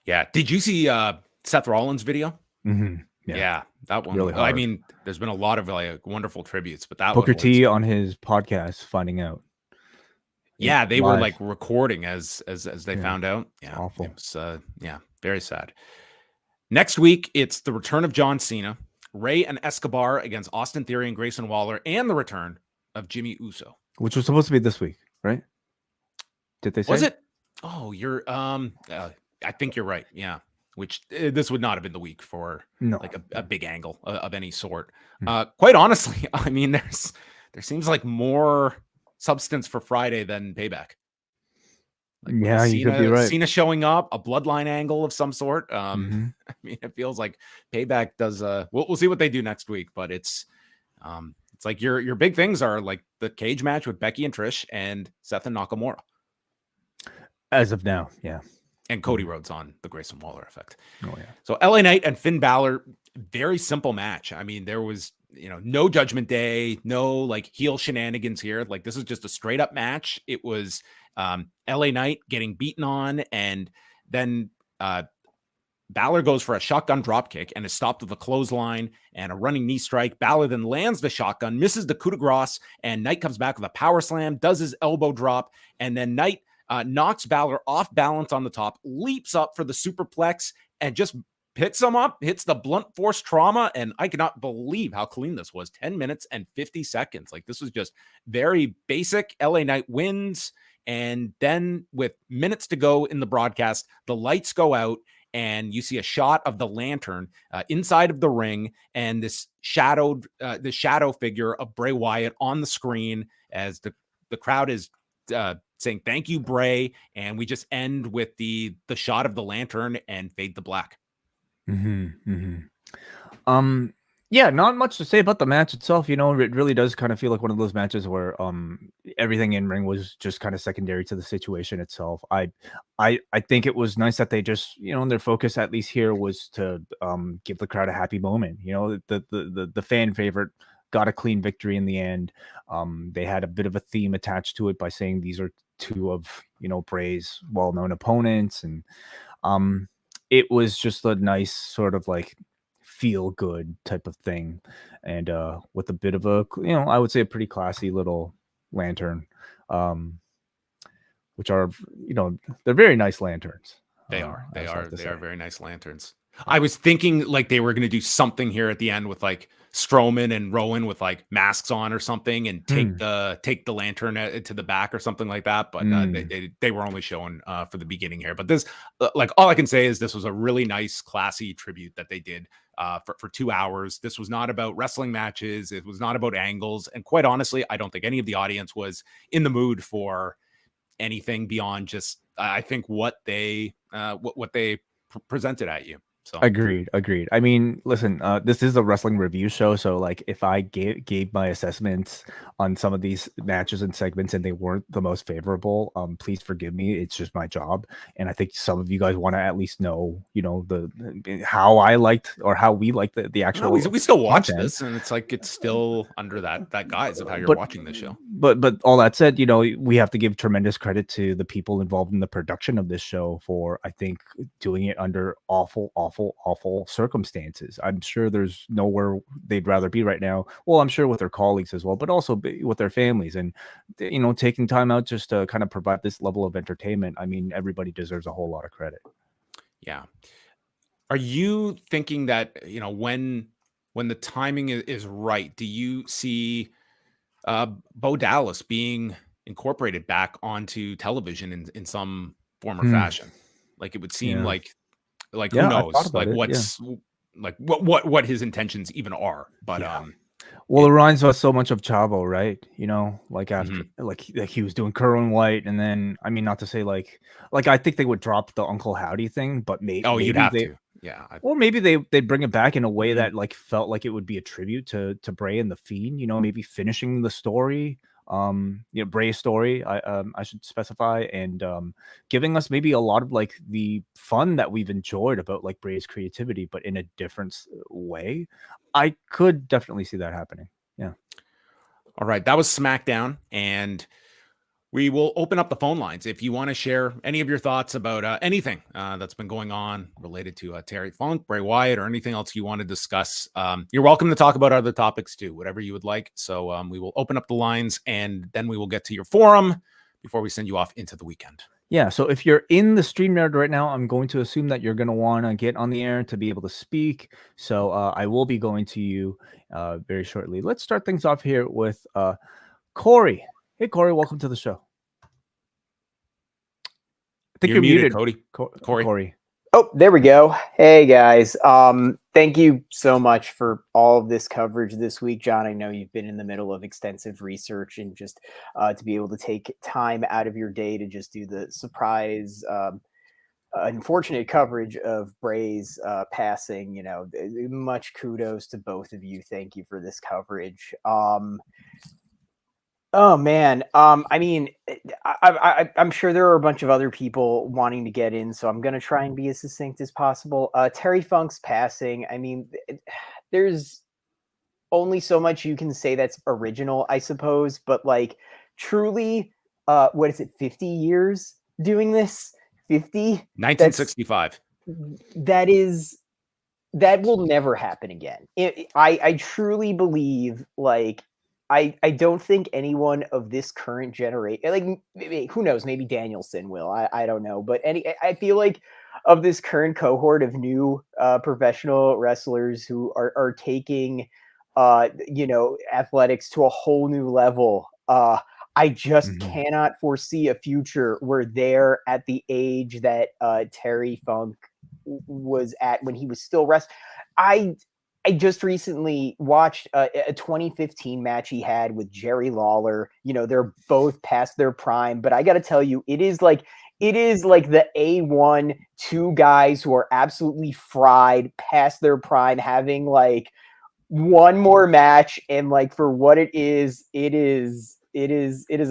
Yeah. Did you see Seth Rollins' video? Yeah, that one. Really hard. I mean, there's been a lot of like wonderful tributes, but that Booker T on his podcast finding out. Yeah, they were like recording as they found out. Yeah, awful. It was, very sad. Next week, it's the return of John Cena, Rey and Escobar against Austin Theory and Grayson Waller, and the return of Jimmy Uso, which was supposed to be this week, right? Did they say? Was it? Oh, you're I think you're right. Yeah. Which this would not have been the week for like a big angle of any sort. Quite honestly, I mean, there seems like more substance for Friday than Payback. Like you could be right. Cena showing up, a bloodline angle of some sort. I mean, it feels like Payback does. We'll see what they do next week, but it's like your big things are like the cage match with Becky and Trish and Seth and Nakamura. As of now, yeah. And Cody Rhodes on the Grayson Waller effect. Oh, yeah. So LA Knight and Finn Balor, very simple match. I mean, there was no Judgment Day, no like heel shenanigans here. Like this is just a straight up match. It was LA Knight getting beaten on, and then Balor goes for a shotgun dropkick and is stopped with a clothesline and a running knee strike. Balor then lands the shotgun, misses the coup de grace, and Knight comes back with a power slam, does his elbow drop, and then Knight knocks Balor off balance on the top, leaps up for the superplex, and just picks him up, hits the blunt force trauma. And I cannot believe how clean this was. 10 minutes and 50 seconds. Like this was just very basic. LA Knight wins. And then with minutes to go in the broadcast, the lights go out, and you see a shot of the lantern inside of the ring, and this shadow figure of Bray Wyatt on the screen as the crowd is saying thank you, Bray, and we just end with the shot of the lantern and fade to black. Yeah, not much to say about the match itself. It really does kind of feel like one of those matches where everything in ring was just kind of secondary to the situation itself. I think it was nice that they just, their focus at least here was to give the crowd a happy moment. The fan favorite got a clean victory in the end. They had a bit of a theme attached to it by saying these are two of Bray's well-known opponents, and it was just a nice sort of like feel good type of thing, and with a bit of a I would say a pretty classy little lantern, which are they're very nice lanterns. They are very nice lanterns. I was thinking like they were going to do something here at the end with like Strowman and Rowan with like masks on or something, and take the lantern to the back or something like that. But they were only showing for the beginning here. But this, like, all I can say is this was a really nice, classy tribute that they did for 2 hours. This was not about wrestling matches. It was not about angles. And quite honestly, I don't think any of the audience was in the mood for anything beyond just, I think, what they presented at you. So Agreed. I mean, listen, this is a wrestling review show, so like if I gave my assessments on some of these matches and segments and they weren't the most favorable, please forgive me. It's just my job, and I think some of you guys want to at least know, the how I liked or how we liked the actual. No, we still watch content. this, and it's like it's still under that guise of how you're watching this show. But all that said, we have to give tremendous credit to the people involved in the production of this show for, I think, doing it under awful circumstances. I'm sure there's nowhere they'd rather be right now. Well, I'm sure with their colleagues as well, but also with their families, and taking time out just to kind of provide this level of entertainment. I mean, everybody deserves a whole lot of credit. Yeah. Are you thinking that when the timing is right, do you see Bo Dallas being incorporated back onto television in some form or fashion? Like it would seem like who knows, like what's like what his intentions even are, but well, it reminds us so much of Chavo, right? Like after like he was doing Kerwin White, and then, I mean, not to say like I think they would drop the Uncle Howdy thing, but maybe you'd have they, to. Yeah. Or maybe they'd bring it back in a way that like felt like it would be a tribute to Bray and the Fiend, maybe finishing the story, Bray's story, I should specify, and giving us maybe a lot of like the fun that we've enjoyed about like Bray's creativity, but in a different way. I could definitely see that happening. Yeah. All right. That was SmackDown, and we will open up the phone lines if you want to share any of your thoughts about anything that's been going on related to Terry Funk, Bray Wyatt, or anything else you want to discuss. You're welcome to talk about other topics too, whatever you would like. So we will open up the lines, and then we will get to your forum before we send you off into the weekend. Yeah, so if you're in the StreamYard right now, I'm going to assume that you're going to want to get on the air to be able to speak. So I will be going to you very shortly. Let's start things off here with Corey. Hey, Corey, welcome to the show. I think you're muted, Cody. Corey. Oh, there we go. Hey, guys. Thank you so much for all of this coverage this week, John. I know you've been in the middle of extensive research, and just to be able to take time out of your day to just do the surprise, unfortunate coverage of Bray's passing. Much kudos to both of you. Thank you for this coverage. Oh man. I mean, I'm sure there are a bunch of other people wanting to get in, so I'm going to try and be as succinct as possible. Terry Funk's passing. I mean, there's only so much you can say that's original, I suppose, but like truly, what is it, 50 years doing this? 50? 1965. That will never happen again. I truly believe, like, I don't think anyone of this current generation, like, who knows, maybe Danielson will, I don't know, but I feel like of this current cohort of new professional wrestlers who are taking athletics to a whole new level, I just cannot foresee a future where they're at the age that Terry Funk was at when he was still I just recently watched a 2015 match he had with Jerry Lawler. They're both past their prime, but I got to tell you, it is like the A1 two guys who are absolutely fried past their prime, having like one more match, and like for what it is a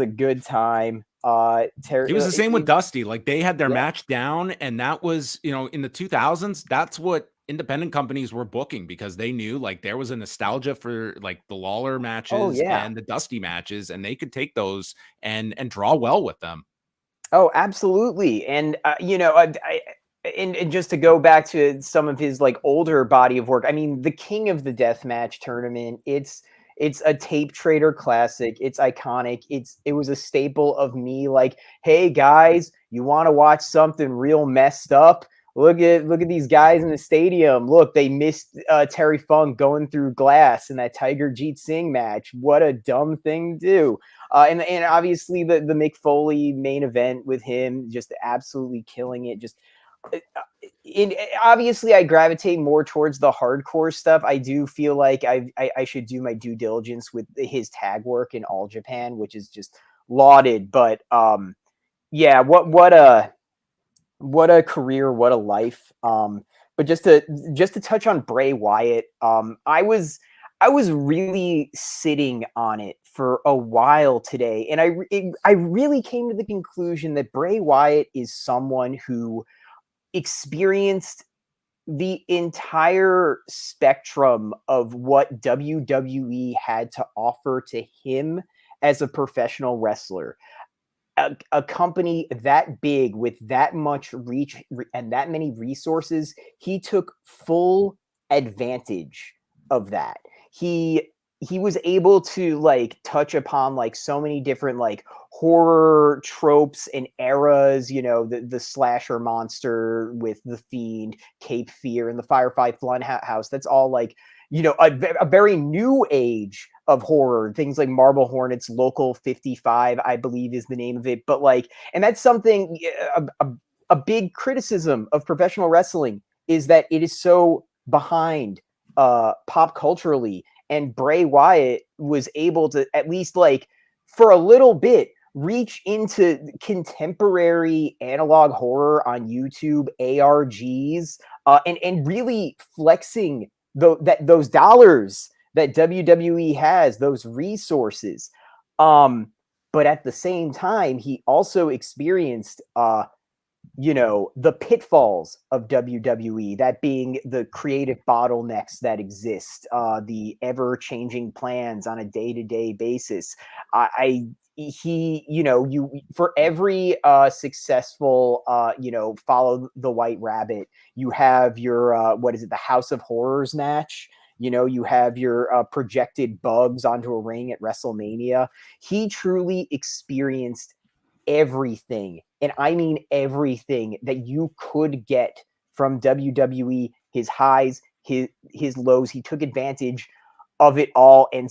good time. It was the same with Dusty. Like they had their match down, and that was, in the 2000s, that's what independent companies were booking, because they knew like there was a nostalgia for like the Lawler matches and the Dusty matches, and they could take those and draw well with them. Oh, absolutely. And and just to go back to some of his like older body of work, I mean, the King of the Deathmatch tournament, it's a tape trader classic. It's iconic. It was a staple of me. Like, hey guys, you want to watch something real messed up? Look at these guys in the stadium. Look, they missed Terry Funk going through glass in that Tiger Jeet Singh match. What a dumb thing to do. And obviously the Mick Foley main event with him just absolutely killing it. Just obviously I gravitate more towards the hardcore stuff. I do feel like I should do my due diligence with his tag work in All Japan, which is just lauded. But yeah, what a career, what a life. But just to touch on Bray Wyatt, I was really sitting on it for a while today, and I really came to the conclusion that Bray Wyatt is someone who experienced the entire spectrum of what WWE had to offer to him as a professional wrestler. A company that big with that much reach and that many resources, he took full advantage of that. He was able to like touch upon like so many different like horror tropes and eras, the slasher monster with the Fiend, Cape Fear, and the Firefly Funhouse. That's all like, a very new age of horror, things like Marble Hornets, Local 55, I believe is the name of it. But like, and that's something, a big criticism of professional wrestling is that it is so behind pop culturally. And Bray Wyatt was able to, at least like for a little bit, reach into contemporary analog horror on YouTube, ARGs, and really flexing those dollars that WWE has, those resources. But at the same time, he also experienced the pitfalls of WWE, that being the creative bottlenecks that exist, the ever-changing plans on a day-to-day basis. You for every successful follow the White Rabbit, you have your the House of Horrors match. You have your projected bugs onto a ring at WrestleMania. He truly experienced everything, and I mean everything, that you could get from WWE. His highs, his lows. He took advantage of it all, and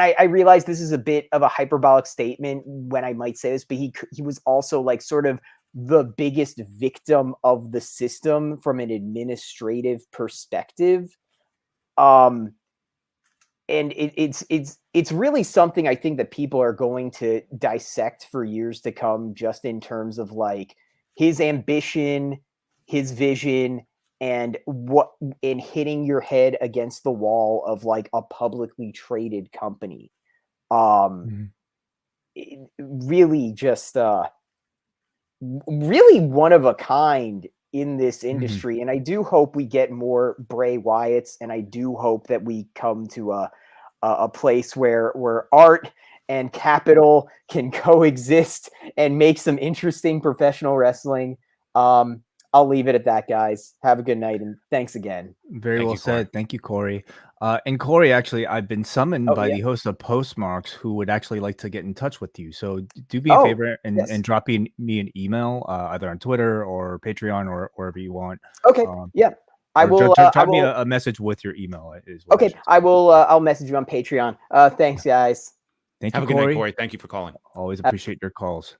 I realize this is a bit of a hyperbolic statement when I might say this, but he was also like sort of the biggest victim of the system from an administrative perspective. And it's really something I think that people are going to dissect for years to come, just in terms of like his ambition, his vision, and hitting your head against the wall of like a publicly traded company. Really just really one of a kind in this Mhm. industry. And I do hope we get more Bray Wyatts, and I do hope that we come to a place where art and capital can coexist and make some interesting professional wrestling. I'll leave it at that, guys. Have a good night, and thanks again. Very Thank well you, Corey. said. Thank you, Corey. And Corey, actually, I've been summoned Oh, by yeah. the host of Postmarks, who would actually like to get in touch with you. So do me a Oh, favor and, yes. and drop me an email, either on Twitter or Patreon or wherever you want. Okay. Yeah. I Or will. drop me a message with your email. Is what I Okay. should say. I will. I'll message you on Patreon. Thanks, guys. Thank Have you, a good night, Corey. Corey. Thank you for calling. Always appreciate your calls.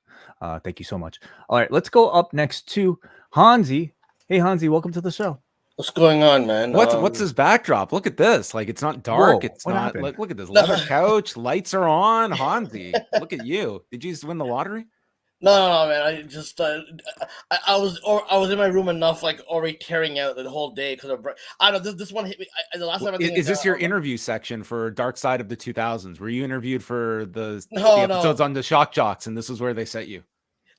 Thank you so much. All right, let's go up next to Hansi. Hey, Hansi, welcome to the show. What's going on, man? What's his backdrop? Look at this. Like, it's not dark. Whoa, It's what not happened? like, look at this No. leather couch. Lights are on. Hansi, look at you. Did you just win the lottery? No, man. I just I was in my room enough, like already tearing out the whole day because of. I don't know. This one hit me. The last time I think Is this your interview section for Dark Side of the 2000s? Were you interviewed for the No. episodes on the Shock Jocks, and this is where they set you?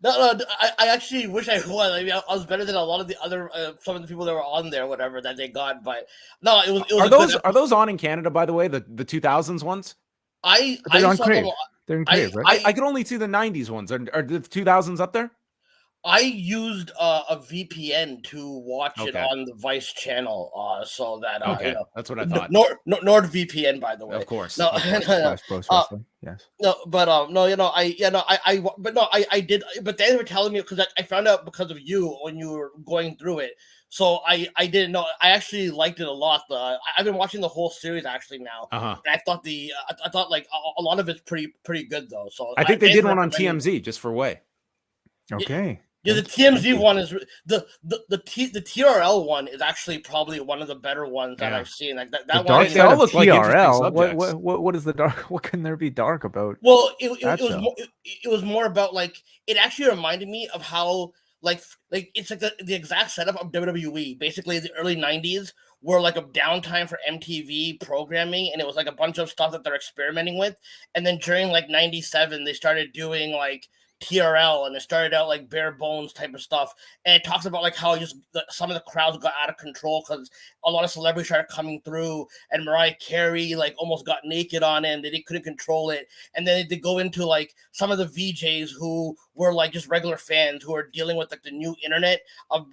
No. I actually wish I was. I mean, I was better than a lot of the other some of the people that were on there, whatever that they got. But no, it was. Are those on in Canada, by the way? The 2000s ones? I on saw Crave. them. They're in Crave, right? I could only see the 90s ones. Are the 2000s up there? I used a VPN to watch it Okay. on the Vice channel, so that Okay, you know, that's what I thought. NordVPN, by the way. Of course. No, of course. Slash Post Wrestling. Yes. no, but no, you know, I did. But they were telling me because I found out because of you when you were going through it. So I didn't know. I actually liked it a lot. I've been watching the whole series actually now. Uh-huh. And I thought I thought like a lot of it's pretty good though. So I think they did one on recommended- TMZ just for Way. Okay. Yeah, the Thank TMZ you. one is the TRL one is actually probably one of the better ones that Yeah. I've seen. Like that The one. dark is- They side all of look like interesting TRL. subjects. What is the dark? What can there be dark about? Well, it That was show. more, it was more about like it actually reminded me of how like it's like the exact setup of WWE. Basically, the early '90s were like a downtime for MTV programming, and it was like a bunch of stuff that they're experimenting with. And then during like '97, they started doing like TRL, and it started out like bare bones type of stuff. And it talks about like how just some of the crowds got out of control because a lot of celebrities started coming through, and Mariah Carey like almost got naked on it, and they couldn't control it. And then they go into like some of the VJs who were like just regular fans who are dealing with like the new internet of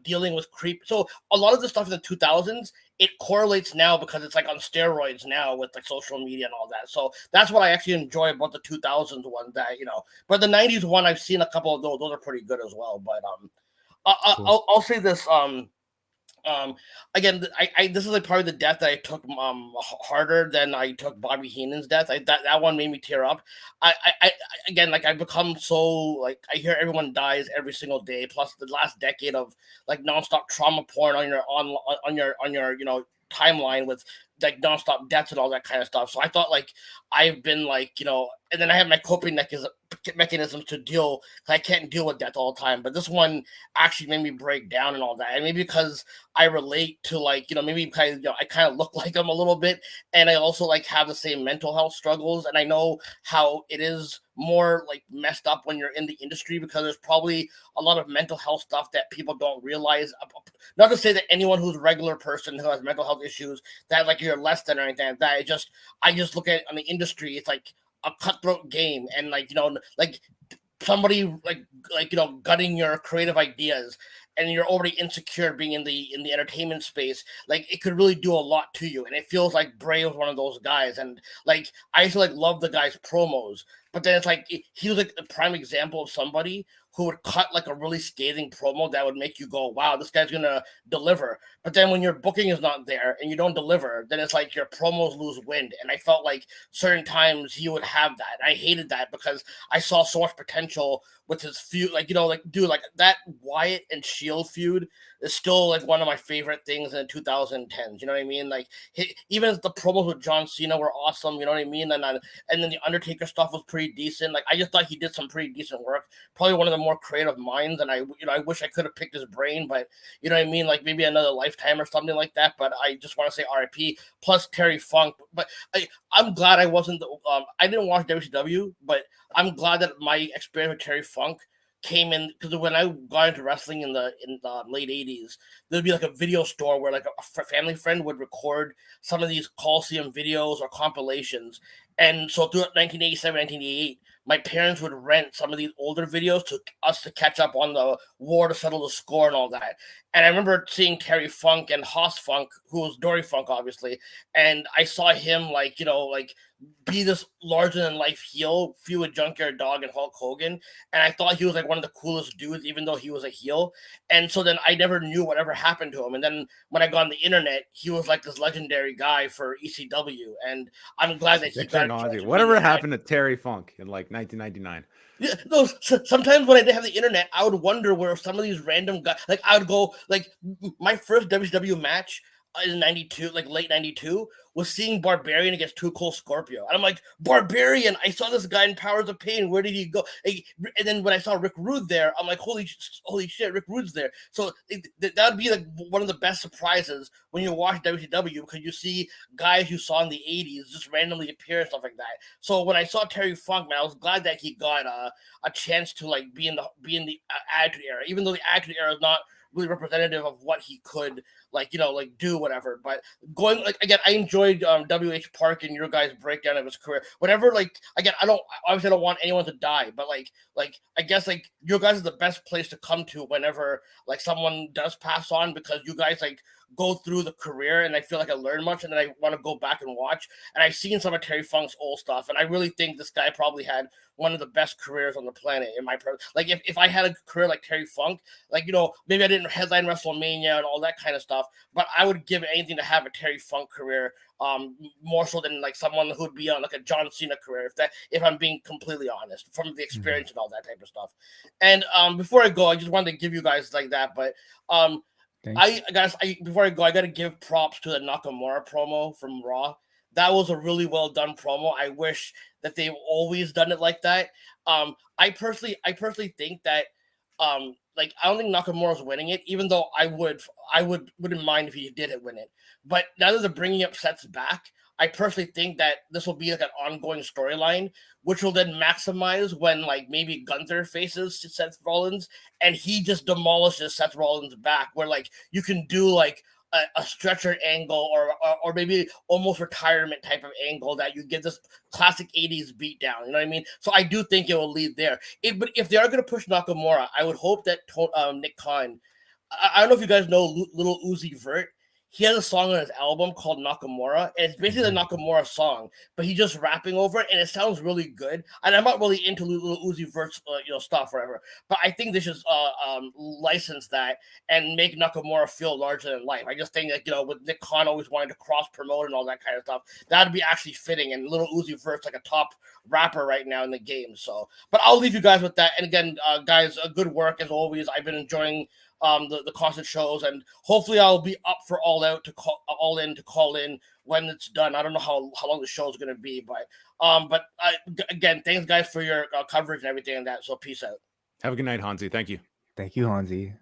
dealing with creep. So a lot of the stuff in the 2000s, it correlates now because it's like on steroids now with like social media and all that. So that's what I actually enjoy about the 2000s one. That but the 90s one, I've seen a couple of those. Those are pretty good as well. But Cool. I'll say this. Again, I this is like probably the death that I took harder than I took Bobby Heenan's death. That one made me tear up. I again, like I've become so like I hear everyone dies every single day. Plus the last decade of like nonstop trauma porn on your timeline with like nonstop deaths and all that kind of stuff. So I thought like I've been like and then I have my coping mechanisms to deal. I can't deal with death all the time, but this one actually made me break down and all that. And maybe because I relate to like maybe because I kind of look like him a little bit, and I also like have the same mental health struggles, and I know how it is more like messed up when you're in the industry because there's probably a lot of mental health stuff that people don't realize. Not to say that anyone who's a regular person who has mental health issues that like you're less than or anything like that. I just look at it on the industry. It's like a cutthroat game, and like like somebody like gutting your creative ideas, and you're already insecure being in the entertainment space. Like it could really do a lot to you, and it feels like Bray was one of those guys. And like I used to like love the guy's promos, but then it's like he was like a prime example of somebody who would cut like a really scathing promo that would make you go, wow, this guy's gonna deliver. But then when your booking is not there and you don't deliver, then it's like your promos lose wind. And I felt like certain times he would have that. I hated that because I saw so much potential with his feud. Like, dude, like that Wyatt and Shield feud is still like one of my favorite things in the 2010s. You know what I mean? Like even the promos with John Cena were awesome. You know what I mean? And then the Undertaker stuff was pretty decent. Like I just thought he did some pretty decent work. Probably one of the more creative minds. And I wish I could have picked his brain, but you know what I mean? Like maybe another lifetime or something like that. But I just want to say RIP. Plus Terry Funk. But I'm glad I wasn't. I didn't watch WCW, but I'm glad that my experience with Terry Funk came in, because when I got into wrestling in the late 80s, there'd be like a video store where like a family friend would record some of these Coliseum videos or compilations. And so throughout 1987, 1988, my parents would rent some of these older videos to us to catch up on the war to settle the score and all that. And I remember seeing Terry Funk and Haas Funk, who was Dory Funk, obviously. And I saw him like, be this larger than life heel, feud with Junkyard Dog and Hulk Hogan. And I thought he was like one of the coolest dudes, even though he was a heel. And so then I never knew whatever happened to him. And then when I got on the internet, he was like this legendary guy for ECW. And I'm glad that he got whatever happened to Terry Funk in like 1999. Yeah, no, sometimes when I didn't have the internet, I would wonder where some of these random guys, like I would go, like my first WCW match in 92, like late 92, was seeing Barbarian against Too Cold Scorpio. And I'm like, Barbarian, I saw this guy in Powers of Pain. Where did he go? And then when I saw Rick Rude there, I'm like, holy shit, Rick Rude's there. So that would be like one of the best surprises when you watch WCW, because you see guys you saw in the 80s just randomly appear and stuff like that. So when I saw Terry Funk, man, I was glad that he got a chance to like be in the Attitude Era, even though the Attitude Era is not really representative of what he could do whatever. But going, like, again, I enjoyed WH Park and your guys' breakdown of his career. Whatever, like, again, I don't want anyone to die, but like I guess like your guys are the best place to come to whenever like someone does pass on, because you guys like go through the career and I feel like I learn much, and then I want to go back and watch. And I've seen some of Terry Funk's old stuff, and I really think this guy probably had one of the best careers on the planet in my like if I had a career like Terry Funk, like, maybe I didn't headline WrestleMania and all that kind of stuff, but I would give anything to have a Terry Funk career, more so than like someone who'd be on like a John Cena career, if I'm being completely honest, from the experience and all that type of stuff. And before I go, I just wanted to give you guys like that, but before I go, I gotta give props to the Nakamura promo from Raw. That was a really well done promo. I wish that they've always done it like that. I personally think that like I don't think Nakamura's winning it, even though I wouldn't mind if he did win it. But now that they're bringing up Seth's back, I personally think that this will be like an ongoing storyline, which will then maximize when like maybe Gunther faces Seth Rollins and he just demolishes Seth Rollins' back, where like you can do like a stretcher angle or maybe almost retirement type of angle that you get this classic 80s beatdown. You know what I mean? So I do think it will lead there. But if they are going to push Nakamura, I would hope that Nick Khan, I don't know if you guys know Little Uzi Vert. He has a song on his album called Nakamura, and it's basically the Nakamura song, but he's just rapping over it, and it sounds really good. And I'm not really into Little Uzi Vert's stuff, whatever, but I think they should license that and make Nakamura feel larger than life. I just think that with Nick Khan always wanting to cross promote and all that kind of stuff, that'd be actually fitting. And Little Uzi Vert's like a top rapper right now in the game. So, but I'll leave you guys with that. And again, guys, good work as always. I've been enjoying the constant shows, and hopefully I'll be up for All In to call in when it's done. I don't know how long the show is going to be, but again, thanks guys for your coverage and everything and that. So peace out. Have a good night, Hansi. Thank you, Hansi.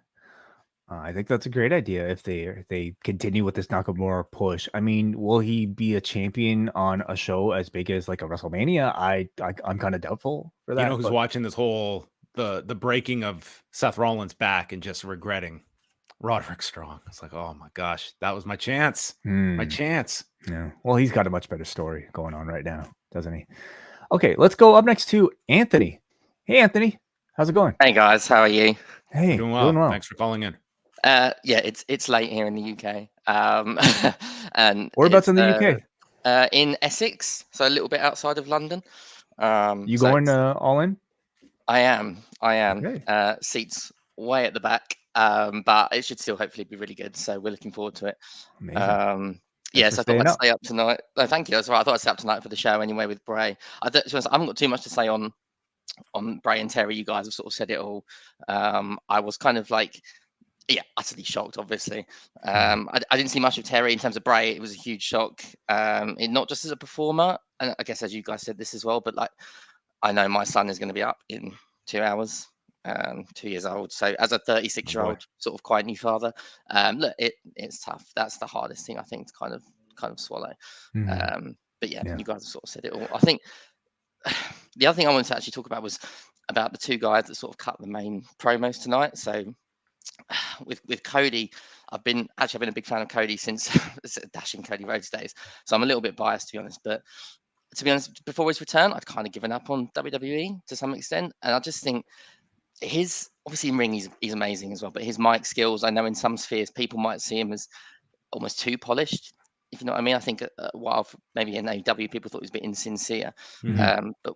I think that's a great idea if they continue with this Nakamura push. I mean, will he be a champion on a show as big as like a WrestleMania? I'm kind of doubtful for that. Who's watching this whole the breaking of Seth Rollins' back and just regretting Roderick Strong? It's like, oh my gosh, that was my chance. My chance. Yeah. Well, he's got a much better story going on right now, doesn't he? Okay, let's go up next to Anthony. Hey, Anthony, how's it going? Hey guys, how are you? Hey, doing well. Thanks for calling in. Yeah, it's late here in the UK. And whereabouts in the UK? In Essex, so a little bit outside of London. You going All In? I am. Okay. Seats way at the back, but it should still hopefully be really good. So we're looking forward to it. Amazing. So I thought I'd stay up tonight. No, thank you. That's right. I thought I'd stay up tonight for the show anyway with Bray. I haven't got too much to say on Bray and Terry. You guys have sort of said it all. I was kind of like, utterly shocked, obviously. I didn't see much of Terry in terms of Bray. It was a huge shock. Not just as a performer, and I guess as you guys said this as well, but like, I know my son is going to be up in 2 hours, 2 years old. So as a 36-year-old, sort of quite new father, look, it's tough. That's the hardest thing I think to kind of swallow. But you guys have sort of said it all. I think the other thing I wanted to actually talk about was about the two guys that sort of cut the main promos tonight. So with Cody, I've been a big fan of Cody since dashing Cody Rhodes days. So I'm a little bit biased, to be honest. But to be honest, before his return, I'd kind of given up on WWE to some extent, and I just think his obviously in ring he's amazing as well. But his mic skills, I know in some spheres people might see him as almost too polished. If you know what I mean, I think a while maybe in AEW people thought he was a bit insincere, but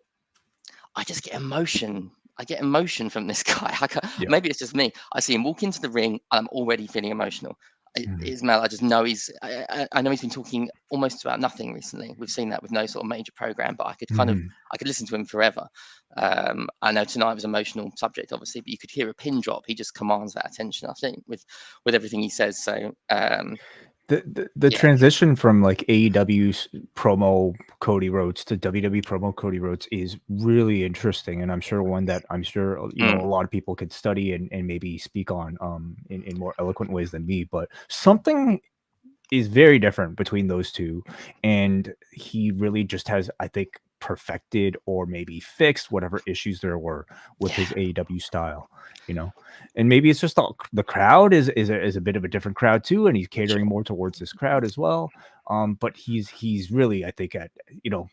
I just get emotion. I get emotion from this guy. Maybe it's just me. I see him walk into the ring, and I'm already feeling emotional. It's mad. I just know I know he's been talking almost about nothing recently. We've seen that with no sort of major program, but I could I could listen to him forever. I know tonight was an emotional subject, obviously, but you could hear a pin drop. He just commands that attention, I think, with everything he says. So the transition from like AEW's promo Cody Rhodes to WWE promo Cody Rhodes is really interesting, and I'm sure one that you know a lot of people could study and maybe speak on in more eloquent ways than me. But something is very different between those two, and he really just has, I think, perfected or maybe fixed whatever issues there were with his AEW style, you know. And maybe it's just the crowd is a bit of a different crowd too, and he's catering more towards this crowd as well. But he's really, I think, at, you know,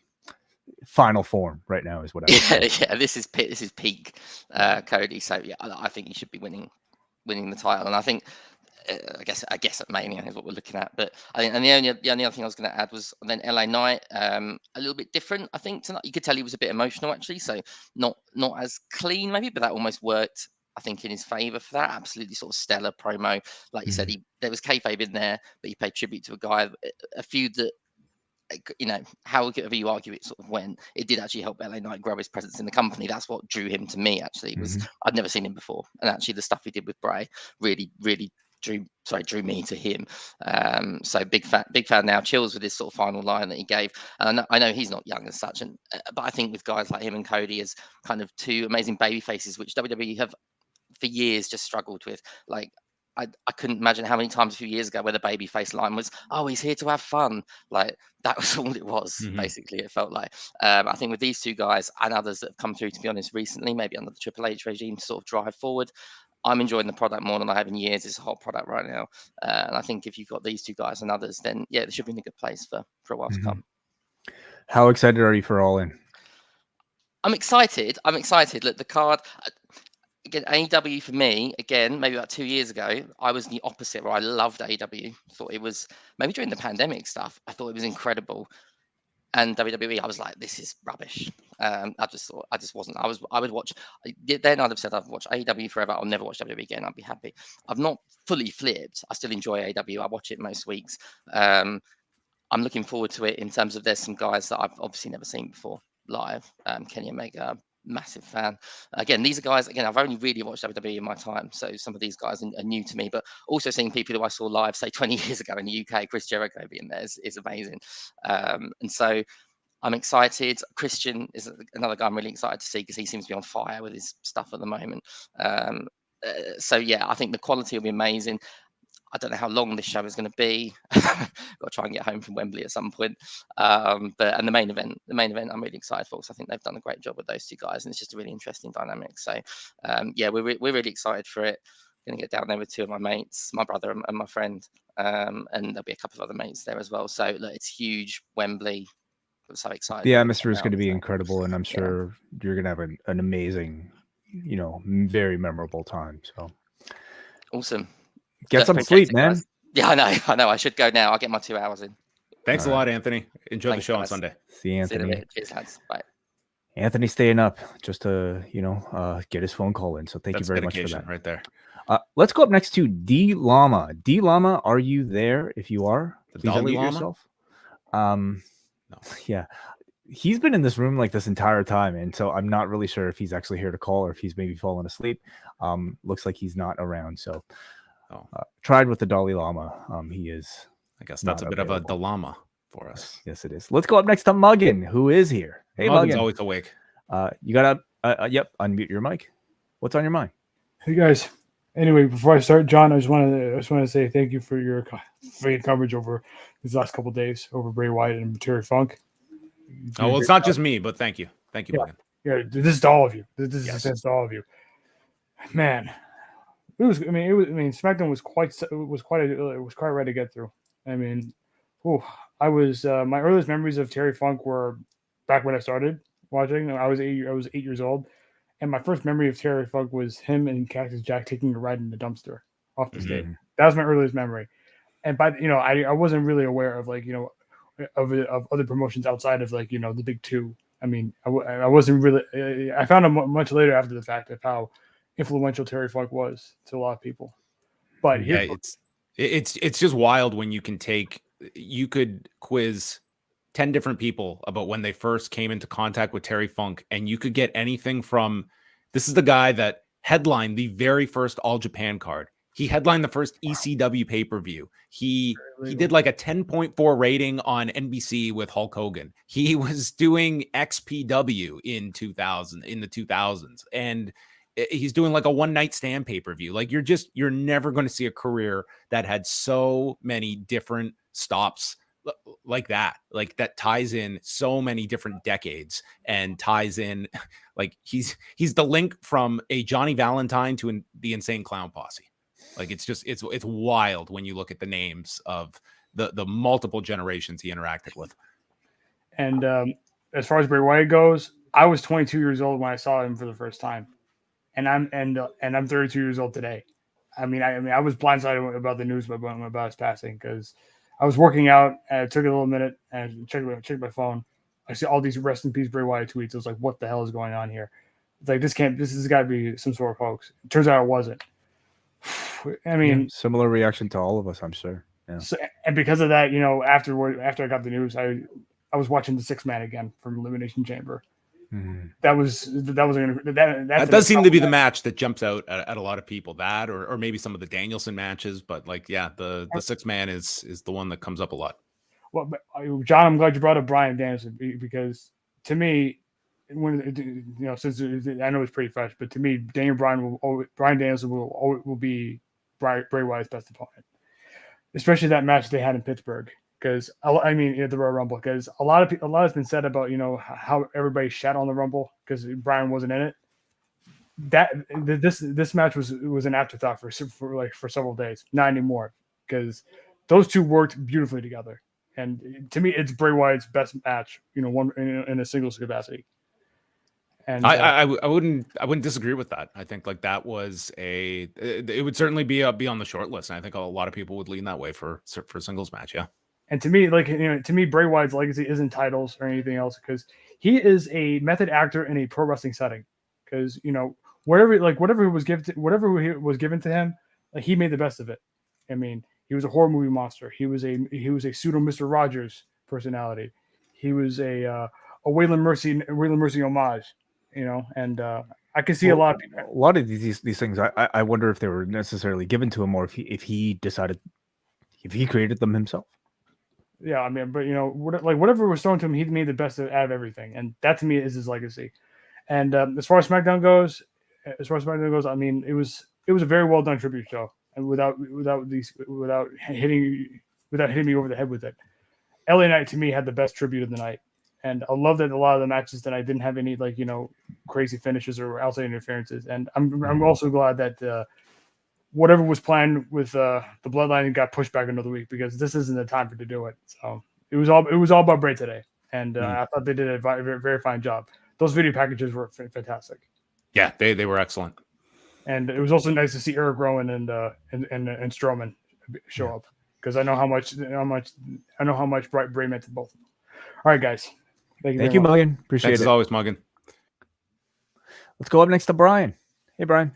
final form right now is what I this is peak Cody. So yeah, I think he should be winning the title, and I think I guess at Mania is what we're looking at. But I think, and the only other thing I was going to add was then LA Knight, a little bit different. I think tonight you could tell he was a bit emotional actually, so not as clean maybe, but that almost worked, I think, in his favor for that. Absolutely sort of stellar promo, like you said. There was kayfabe in there, but he paid tribute to a guy, a feud that, you know, however you argue it sort of went, it did actually help LA Knight grow his presence in the company. That's what drew him to me actually. Was I'd never seen him before, and actually the stuff he did with Bray really drew me to him. So big fan now. Chills with this sort of final line that he gave. And I know he's not young as such, and but I think with guys like him and Cody as kind of two amazing baby faces, which WWE have for years just struggled with. Like I couldn't imagine how many times a few years ago where the babyface line was, "Oh, he's here to have fun." Like that was all it was. Basically, it felt like. I think with these two guys and others that have come through, to be honest, recently, maybe under the Triple H regime, to sort of drive forward, I'm enjoying the product more than I have in years. It's a hot product right now, and I think if you've got these two guys and others, then yeah, they should be in a good place for a while to come. How excited are you for All In? I'm excited. Look, the card. Again, AEW for me, again, maybe about 2 years ago, I was the opposite, where I loved AEW. Thought it was, maybe during the pandemic stuff, I thought it was incredible. And WWE, I was like, this is rubbish. I just wasn't. I would watch. Then I'd have said I've watched AEW forever. I'll never watch WWE again. I'd be happy. I've not fully flipped. I still enjoy AEW. I watch it most weeks. I'm looking forward to it in terms of there's some guys that I've obviously never seen before live. Kenny Omega, massive fan. Again, these are guys, again, I've only really watched WWE in my time, so some of these guys are new to me, but also seeing people who I saw live, say 20 years ago in the UK, Chris Jericho being there is amazing. And so I'm excited. Christian is another guy I'm really excited to see because he seems to be on fire with his stuff at the moment. So yeah, I think the quality will be amazing. I don't know how long this show is going to be. Got to try and get home from Wembley at some point. And the main event, I'm really excited for because I think they've done a great job with those two guys, and it's just a really interesting dynamic. So, yeah, we're really excited for it. Going to get down there with two of my mates, my brother and my friend, and there'll be a couple of other mates there as well. So, look, it's huge, Wembley. I'm so excited. The atmosphere is going to be incredible, and I'm sure you're going to have an amazing, you know, very memorable time. So, awesome. Get some sleep, man. Guys. Yeah, I know. I should go now. I'll get my 2 hours in. Thanks a lot, Anthony. Enjoy the show on Sunday. See you, Anthony. Cheers, lads. Bye. Anthony staying up just to, you know, get his phone call in. So thank you very much for that. Right there. Let's go up next to D Llama. D Llama, are you there? If you are, please unmute yourself. No. Yeah. He's been in this room like this entire time, and so I'm not really sure if he's actually here to call or if he's maybe fallen asleep. Looks like he's not around. So tried with the Dalai Lama. He is. I guess that's a bit of a dilemma for us. Yes, it is. Let's go up next to Muggin, who is here. Hey, Muggin's Muggin. always awake. You gotta, unmute your mic. What's on your mind? Hey guys. Anyway, before I start, John, I just want to say thank you for your great coverage over these last couple of days over Bray Wyatt and Terry Funk. Oh well, it's not just me, but thank you. Thank you, Yeah. Morgan. Yeah, this is to all of you. This Yes. is to all of you. Man, it was. I mean, SmackDown was quite ready to get through. I mean, I was my earliest memories of Terry Funk were back when I started watching. I was 8 years old, and my first memory of Terry Funk was him and Cactus Jack taking a ride in the dumpster off the stage. That was my earliest memory. And I wasn't really aware of of other promotions outside of the big two. I mean, I wasn't really. I found out much later after the fact of how influential Terry Funk was to a lot of people. But Yeah, it's just wild when you could quiz 10 different people about when they first came into contact with Terry Funk, and you could get anything from, this is the guy that headlined the very first All Japan card. He headlined the first ECW pay-per-view. He did like a 10.4 rating on NBC with Hulk Hogan. He was doing XPW in the 2000s. And he's doing like a one night stand pay-per-view. Like you're never going to see a career that had so many different stops like that ties in so many different decades and ties in like he's the link from a Johnny Valentine to the Insane Clown Posse. Like it's wild when you look at the names of the multiple generations he interacted with. And as far as Bray Wyatt goes, I was 22 years old when I saw him for the first time, and I'm 32 years old today. I was blindsided about the news about his passing because I was working out and it took a little minute and checked my phone. I see all these rest in peace Bray Wyatt tweets. I was like, what the hell is going on here? It's like, this has got to be some sort of hoax. It turns out it wasn't. I mean, similar reaction to all of us, I'm sure. Yeah. So, and because of that, after I got the news, I was watching the 6-man again from Elimination Chamber. That does seem to be the match that jumps out at a lot of people. That or maybe some of the Danielson matches, but the 6-man is the one that comes up a lot. Well, John, I'm glad you brought up Bryan Danielson because to me, since I know it's pretty fresh, but to me, Bryan Danielson will be Bray Wyatt's best opponent, especially that match they had in Pittsburgh. Because at the Royal Rumble, because a lot has been said about how everybody shat on the Rumble because Bryan wasn't in it. This match was an afterthought for several days, not anymore, because those two worked beautifully together. And to me, it's Bray Wyatt's best match, one in a singles capacity. And I wouldn't disagree with that. I think that was it would certainly be on the short list. And I think a lot of people would lean that way for a singles match. Yeah. And to me, Bray Wyatt's legacy isn't titles or anything else because he is a method actor in a pro wrestling setting. Because whatever was given to him, he made the best of it. I mean, he was a horror movie monster. He was a pseudo Mr. Rogers personality. He was a Waylon Mercy homage. And I can see a lot of these things. I wonder if they were necessarily given to him or if he created them himself. Yeah, I mean, but whatever was thrown to him, he made the best out of everything, and that to me is his legacy. And as far as SmackDown goes, I mean, it was a very well done tribute show, and without hitting me over the head with it. LA Knight to me had the best tribute of the night, and I love that a lot of the matches that I didn't have any crazy finishes or outside interferences, and I'm also glad that. Whatever was planned with the Bloodline got pushed back another week because this isn't the time to do it. So it was all about Bray today, and I thought they did a very, very fine job. Those video packages were fantastic. Yeah, they were excellent. And it was also nice to see Eric Rowan and Strowman show up because I know how much Bray meant to both of them. All right, guys. Thank you, Muggin. Appreciate it. As always, Muggin. Let's go up next to Brian. Hey, Brian.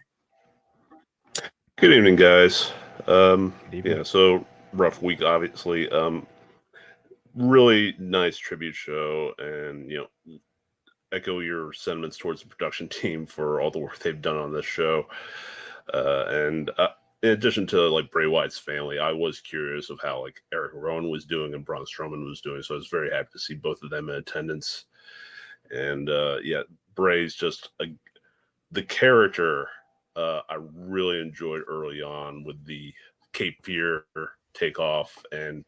Good evening, guys. Yeah, so rough week, obviously. Really nice tribute show, and echo your sentiments towards the production team for all the work they've done on this show. And in addition to Bray Wyatt's family, I was curious of how Eric Rowan was doing and Braun Strowman was doing, so I was very happy to see both of them in attendance. And yeah, Bray's just the character. I really enjoyed early on with the Cape Fear takeoff, and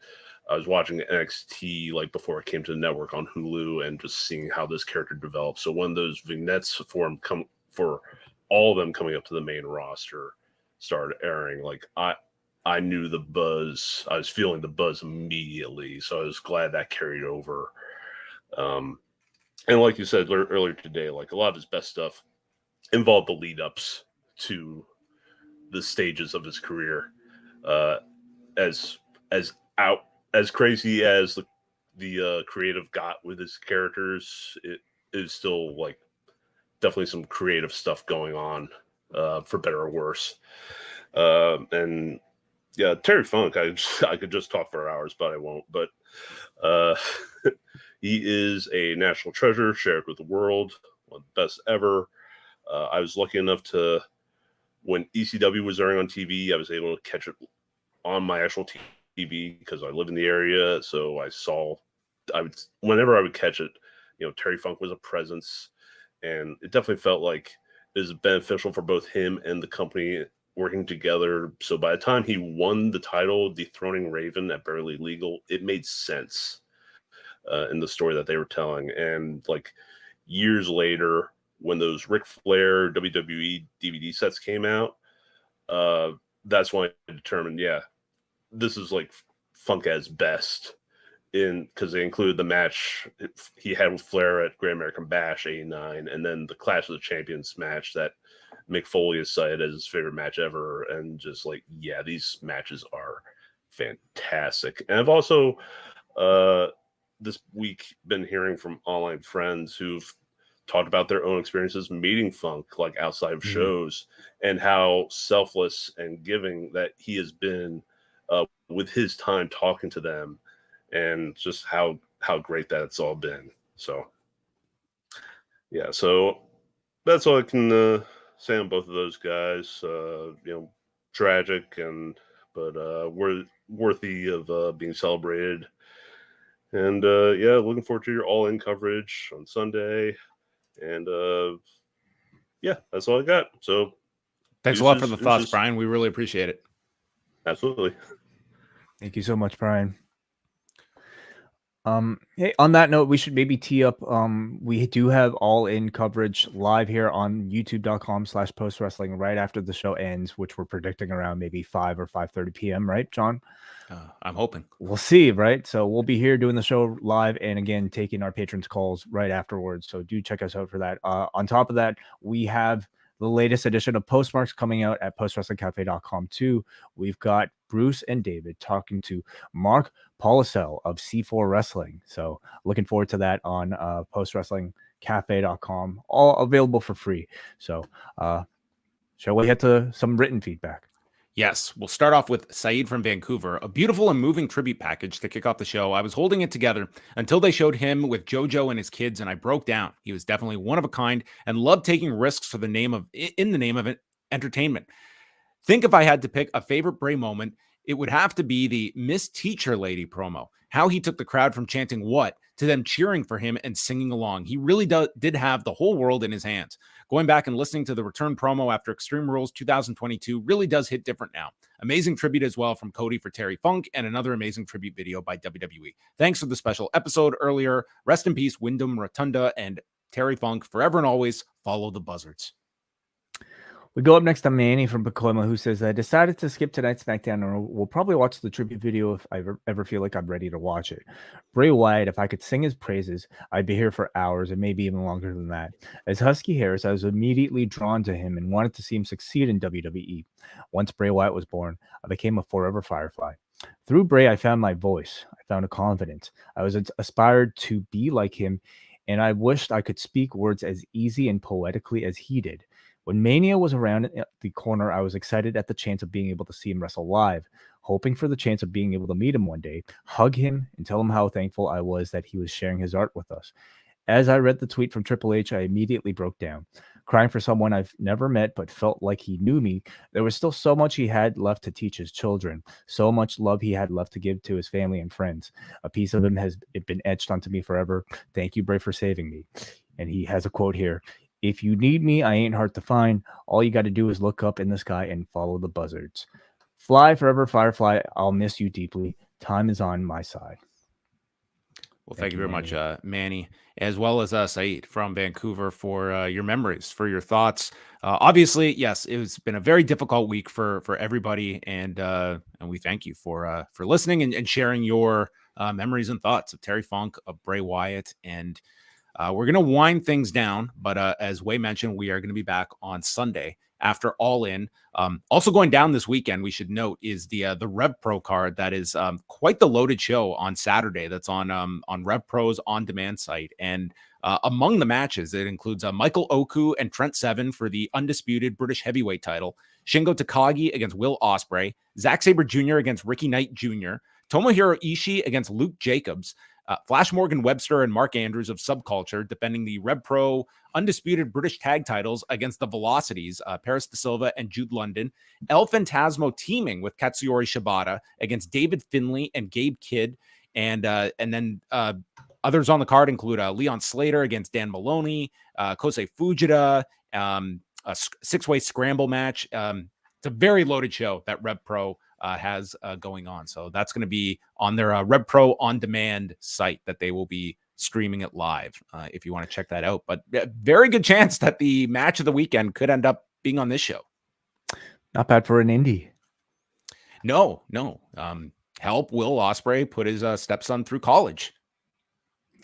I was watching NXT like before it came to the network on Hulu, and just seeing how this character developed. So when those vignettes for all of them coming up to the main roster started airing, like I knew the buzz. I was feeling the buzz immediately, so I was glad that carried over. And like you said earlier today, like a lot of his best stuff involved the lead ups to the stages of his career. As crazy as the creative got with his characters, it is still like definitely some creative stuff going on, for better or worse. And yeah, Terry Funk, I could just talk for hours, but I won't. But he is a national treasure shared with the world, one of the best ever. I was lucky enough to, when ECW was airing on TV, I was able to catch it on my actual TV because I live in the area. So whenever I would catch it, Terry Funk was a presence, and it definitely felt like it was beneficial for both him and the company working together. So by the time he won the title, dethroning Raven at Barely Legal, it made sense in the story that they were telling. And like years later, when those Ric Flair WWE DVD sets came out, that's when I determined, this is like Funk at his best, because they included the match he had with Flair at Great American Bash '89, and then the Clash of the Champions match that Mick Foley has cited as his favorite match ever. And just like, these matches are fantastic. And I've also this week been hearing from online friends who've talked about their own experiences meeting Funk, like outside of shows, and how selfless and giving that he has been with his time talking to them, and just how great that's all been. So so that's all I can say on both of those guys. Tragic, but worthy of being celebrated. And looking forward to your all-in coverage on Sunday. And that's all I got. So thanks a lot for the thoughts, Brian. We really appreciate it. Absolutely. Thank you so much, Brian. Hey, on that note, we should maybe tee up. We do have all-in coverage live here on youtube.com/post wrestling right after the show ends, which we're predicting around maybe 5 or 5:30 p.m. Right, John? I'm hoping. We'll see, right? So we'll be here doing the show live, and again, taking our patrons' calls right afterwards. So do check us out for that. On top of that, we have the latest edition of Postmarks coming out at postwrestlingcafe.com too. We've got Bruce and David talking to Mark Polisel of C4 Wrestling. So looking forward to that on postwrestlingcafe.com, all available for free. So shall we get to some written feedback? Yes, we'll start off with Saeed from Vancouver, a beautiful and moving tribute package to kick off the show. I was holding it together until they showed him with JoJo and his kids, and I broke down. He was definitely one of a kind and loved taking risks in the name of entertainment. Think if I had to pick a favorite Bray moment, it would have to be the Miss Teacher Lady promo. How he took the crowd from chanting "what" to them cheering for him and singing along. He really did have the whole world in his hands. Going back and listening to the return promo after Extreme Rules 2022 really does hit different now. Amazing tribute as well from Cody for Terry Funk, and another amazing tribute video by WWE. Thanks for the special episode earlier. Rest in peace, Windham, Rotunda, and Terry Funk. Forever and always, follow the buzzards. We go up next to Manny from Pacoima, who says, I decided to skip tonight's SmackDown, and we'll probably watch the tribute video if I ever feel like I'm ready to watch it. Bray Wyatt, if I could sing his praises, I'd be here for hours and maybe even longer than that. As Husky Harris, I was immediately drawn to him and wanted to see him succeed in WWE. Once Bray Wyatt was born, I became a forever Firefly. Through Bray, I found my voice. I found a confidence. I was aspired to be like him, and I wished I could speak words as easy and poetically as he did. When Mania was around the corner, I was excited at the chance of being able to see him wrestle live, hoping for the chance of being able to meet him one day, hug him, and tell him how thankful I was that he was sharing his art with us. As I read the tweet from Triple H, I immediately broke down. Crying for someone I've never met but felt like he knew me, there was still so much he had left to teach his children, so much love he had left to give to his family and friends. A piece of him has been etched onto me forever. Thank you, Bray, for saving me. And he has a quote here. If you need me, I ain't hard to find. All you got to do is look up in the sky and follow the buzzards. Fly forever, Firefly. I'll miss you deeply. time is on my side. Well, thank you very much, Manny, as well as Saeed from Vancouver for your memories, for your thoughts. Obviously, yes, it's been a very difficult week for everybody, and we thank you for listening and sharing your memories and thoughts of Terry Funk, of Bray Wyatt, and we're going to wind things down. But as Wai mentioned, we are going to be back on Sunday after All In. Also going down this weekend, we should note, is the RevPro card. That is quite the loaded show on Saturday. That's on RevPro's on-demand site. And among the matches, it includes Michael Oku and Trent Seven for the undisputed British heavyweight title, Shingo Takagi against Will Ospreay, Zack Sabre Jr. against Ricky Knight Jr., Tomohiro Ishii against Luke Jacobs, Flash Morgan Webster and Mark Andrews of Subculture defending the RevPro undisputed British tag titles against the Velocities, Paris De Silva and Jude London. El Phantasmo teaming with Katsuyori Shibata against David Finlay and Gabe Kidd. And then others on the card include Leon Slater against Dan Maloney, Kosei Fujita, a six-way scramble match. It's a very loaded show that RevPro has going on. So that's going to be on their RevPro on-demand site that they will be streaming it live if you want to check that out. But very good chance that the match of the weekend could end up being on this show. Not bad for an indie. No. Help Will Ospreay put his stepson through college.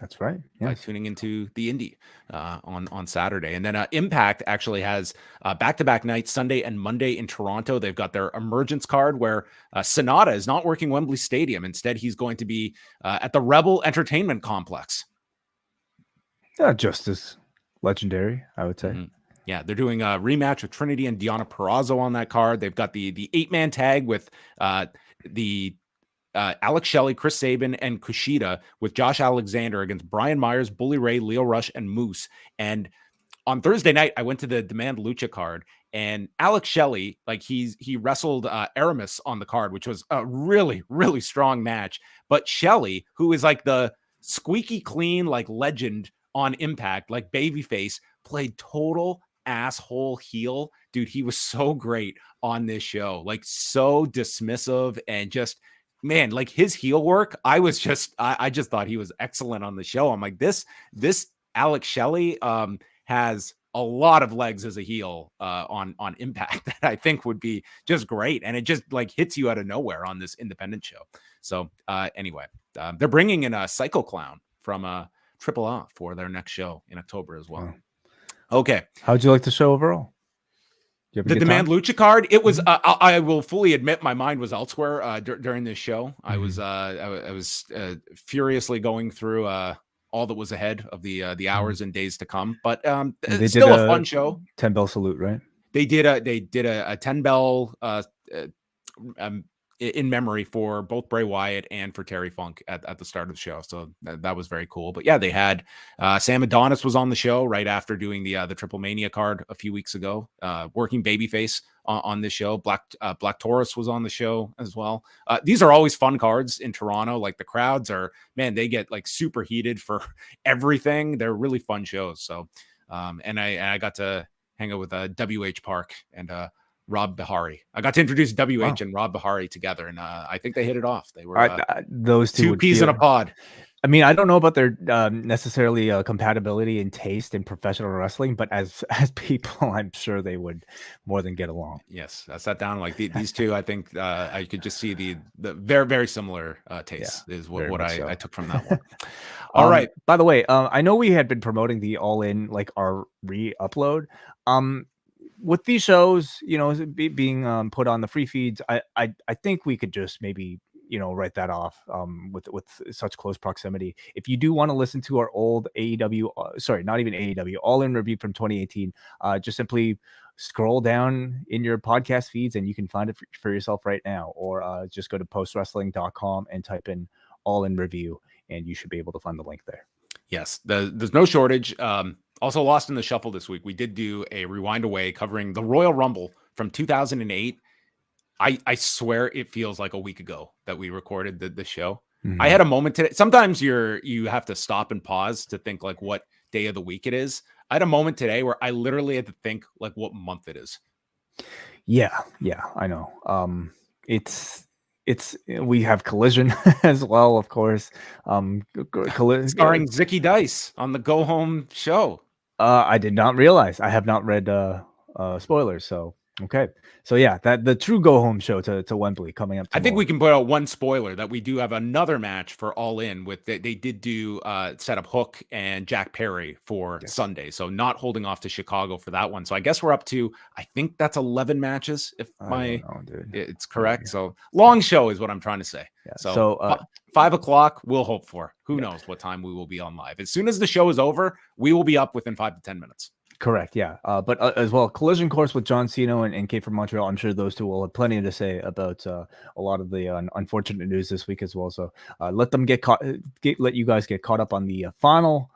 That's right. By tuning into the indie on Saturday. And then Impact actually has back-to-back nights, Sunday and Monday in Toronto. They've got their Emergence card where Sonata is not working Wembley Stadium. Instead, he's going to be at the Rebel Entertainment Complex. Just as legendary, I would say. Mm-hmm. Yeah, they're doing a rematch with Trinity and Deonna Purrazzo on that card. They've got the 8-man tag with Alex Shelley, Chris Sabin, and Kushida with Josh Alexander against Brian Myers, Bully Ray, Leo Rush, and Moose. And on Thursday night, I went to the Demand Lucha card, and Alex Shelley, like he wrestled Aramis on the card, which was a really, really strong match. But Shelley, who is like the squeaky clean, like legend on Impact, like babyface, played total asshole heel. Dude, he was so great on this show, like so dismissive and just, man, like his heel work, I just thought he was excellent on the show. I'm like, this Alex Shelley has a lot of legs as a heel on Impact that I think would be just great. And it just like hits you out of nowhere on this independent show. So anyway, they're bringing in a Psycho Clown from AAA for their next show in October as well. Okay. How'd you like the show overall? The Demand Lucha card, it was I will fully admit my mind was elsewhere during this show. I was furiously going through all that was ahead of the hours and days to come, but it's still a fun show. 10 bell salute, right? They did a 10 bell in memory for both Bray Wyatt and for Terry Funk at the start of the show. So that was very cool. But yeah, they had Sam Adonis was on the show right after doing the Triple Mania card a few weeks ago, working babyface on this show. Black Taurus was on the show as well. These are always fun cards in Toronto. Like the crowds are, man, they get like super heated for everything. They're really fun shows. So, and I got to hang out with WH Park and Rob Bihari. I got to introduce WH and Rob Bihari together, and I think they hit it off. They were those two peas in a pod. I mean, I don't know about their necessarily compatibility in taste in professional wrestling, but as people, I'm sure they would more than get along. Yes, I sat down like these two. I think I could just see the very, very similar tastes is what I took from that one. All right. By the way, I know we had been promoting the All In, like our re-upload. With these shows, being put on the free feeds, I think we could just maybe write that off with such close proximity. If you do want to listen to our old AEW, sorry, not even AEW, All In review from 2018, just simply scroll down in your podcast feeds and you can find it for yourself right now, or just go to postwrestling.com and type in All In review and you should be able to find the link there. Yes, there's no shortage. Also lost in the shuffle this week, we did do a Rewind-A covering the Royal Rumble from 2008. I swear it feels like a week ago that we recorded the show. Mm-hmm. I had a moment today. Sometimes you have to stop and pause to think like what day of the week it is. I had a moment today where I literally had to think like what month it is. Yeah, I know. It's we have Collision as well, of course. Starring Zicky Dice on the Go Home show. I did not realize. I have not read spoilers, so okay. So yeah, that the true Go Home show to Wembley coming up tomorrow. I think we can put out one spoiler that we do have another match for All In with they did do set up Hook and Jack Perry for Sunday. So not holding off to Chicago for that one. So I guess we're up to, I think that's 11 matches if it's correct. Yeah. So long show is what I'm trying to say. Yeah. So 5 o'clock we'll hope for. Who knows what time we will be on live. As soon as the show is over, we will be up within 5 to 10 minutes. Correct, yeah. But as well, Collision Course with John Cena and Kate from Montreal. I'm sure those two will have plenty to say about a lot of the unfortunate news this week as well. So let them let you guys get caught up on the final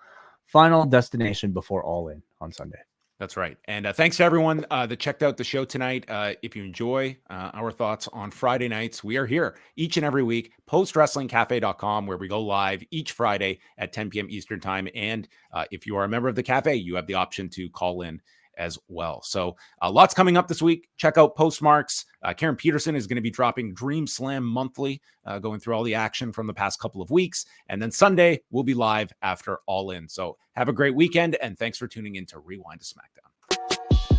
destination before All In on Sunday. That's right. And thanks to everyone that checked out the show tonight. If you enjoy our thoughts on Friday nights, we are here each and every week, postwrestlingcafe.com, where we go live each Friday at 10 p.m. Eastern time. And if you are a member of the cafe, you have the option to call in as well. So lots coming up this week. Check out Postmarks. Karen Peterson is going to be dropping Dream Slam monthly, going through all the action from the past couple of weeks. And then Sunday, we'll be live after All In. So have a great weekend, and thanks for tuning in to Rewind-A-SmackDown.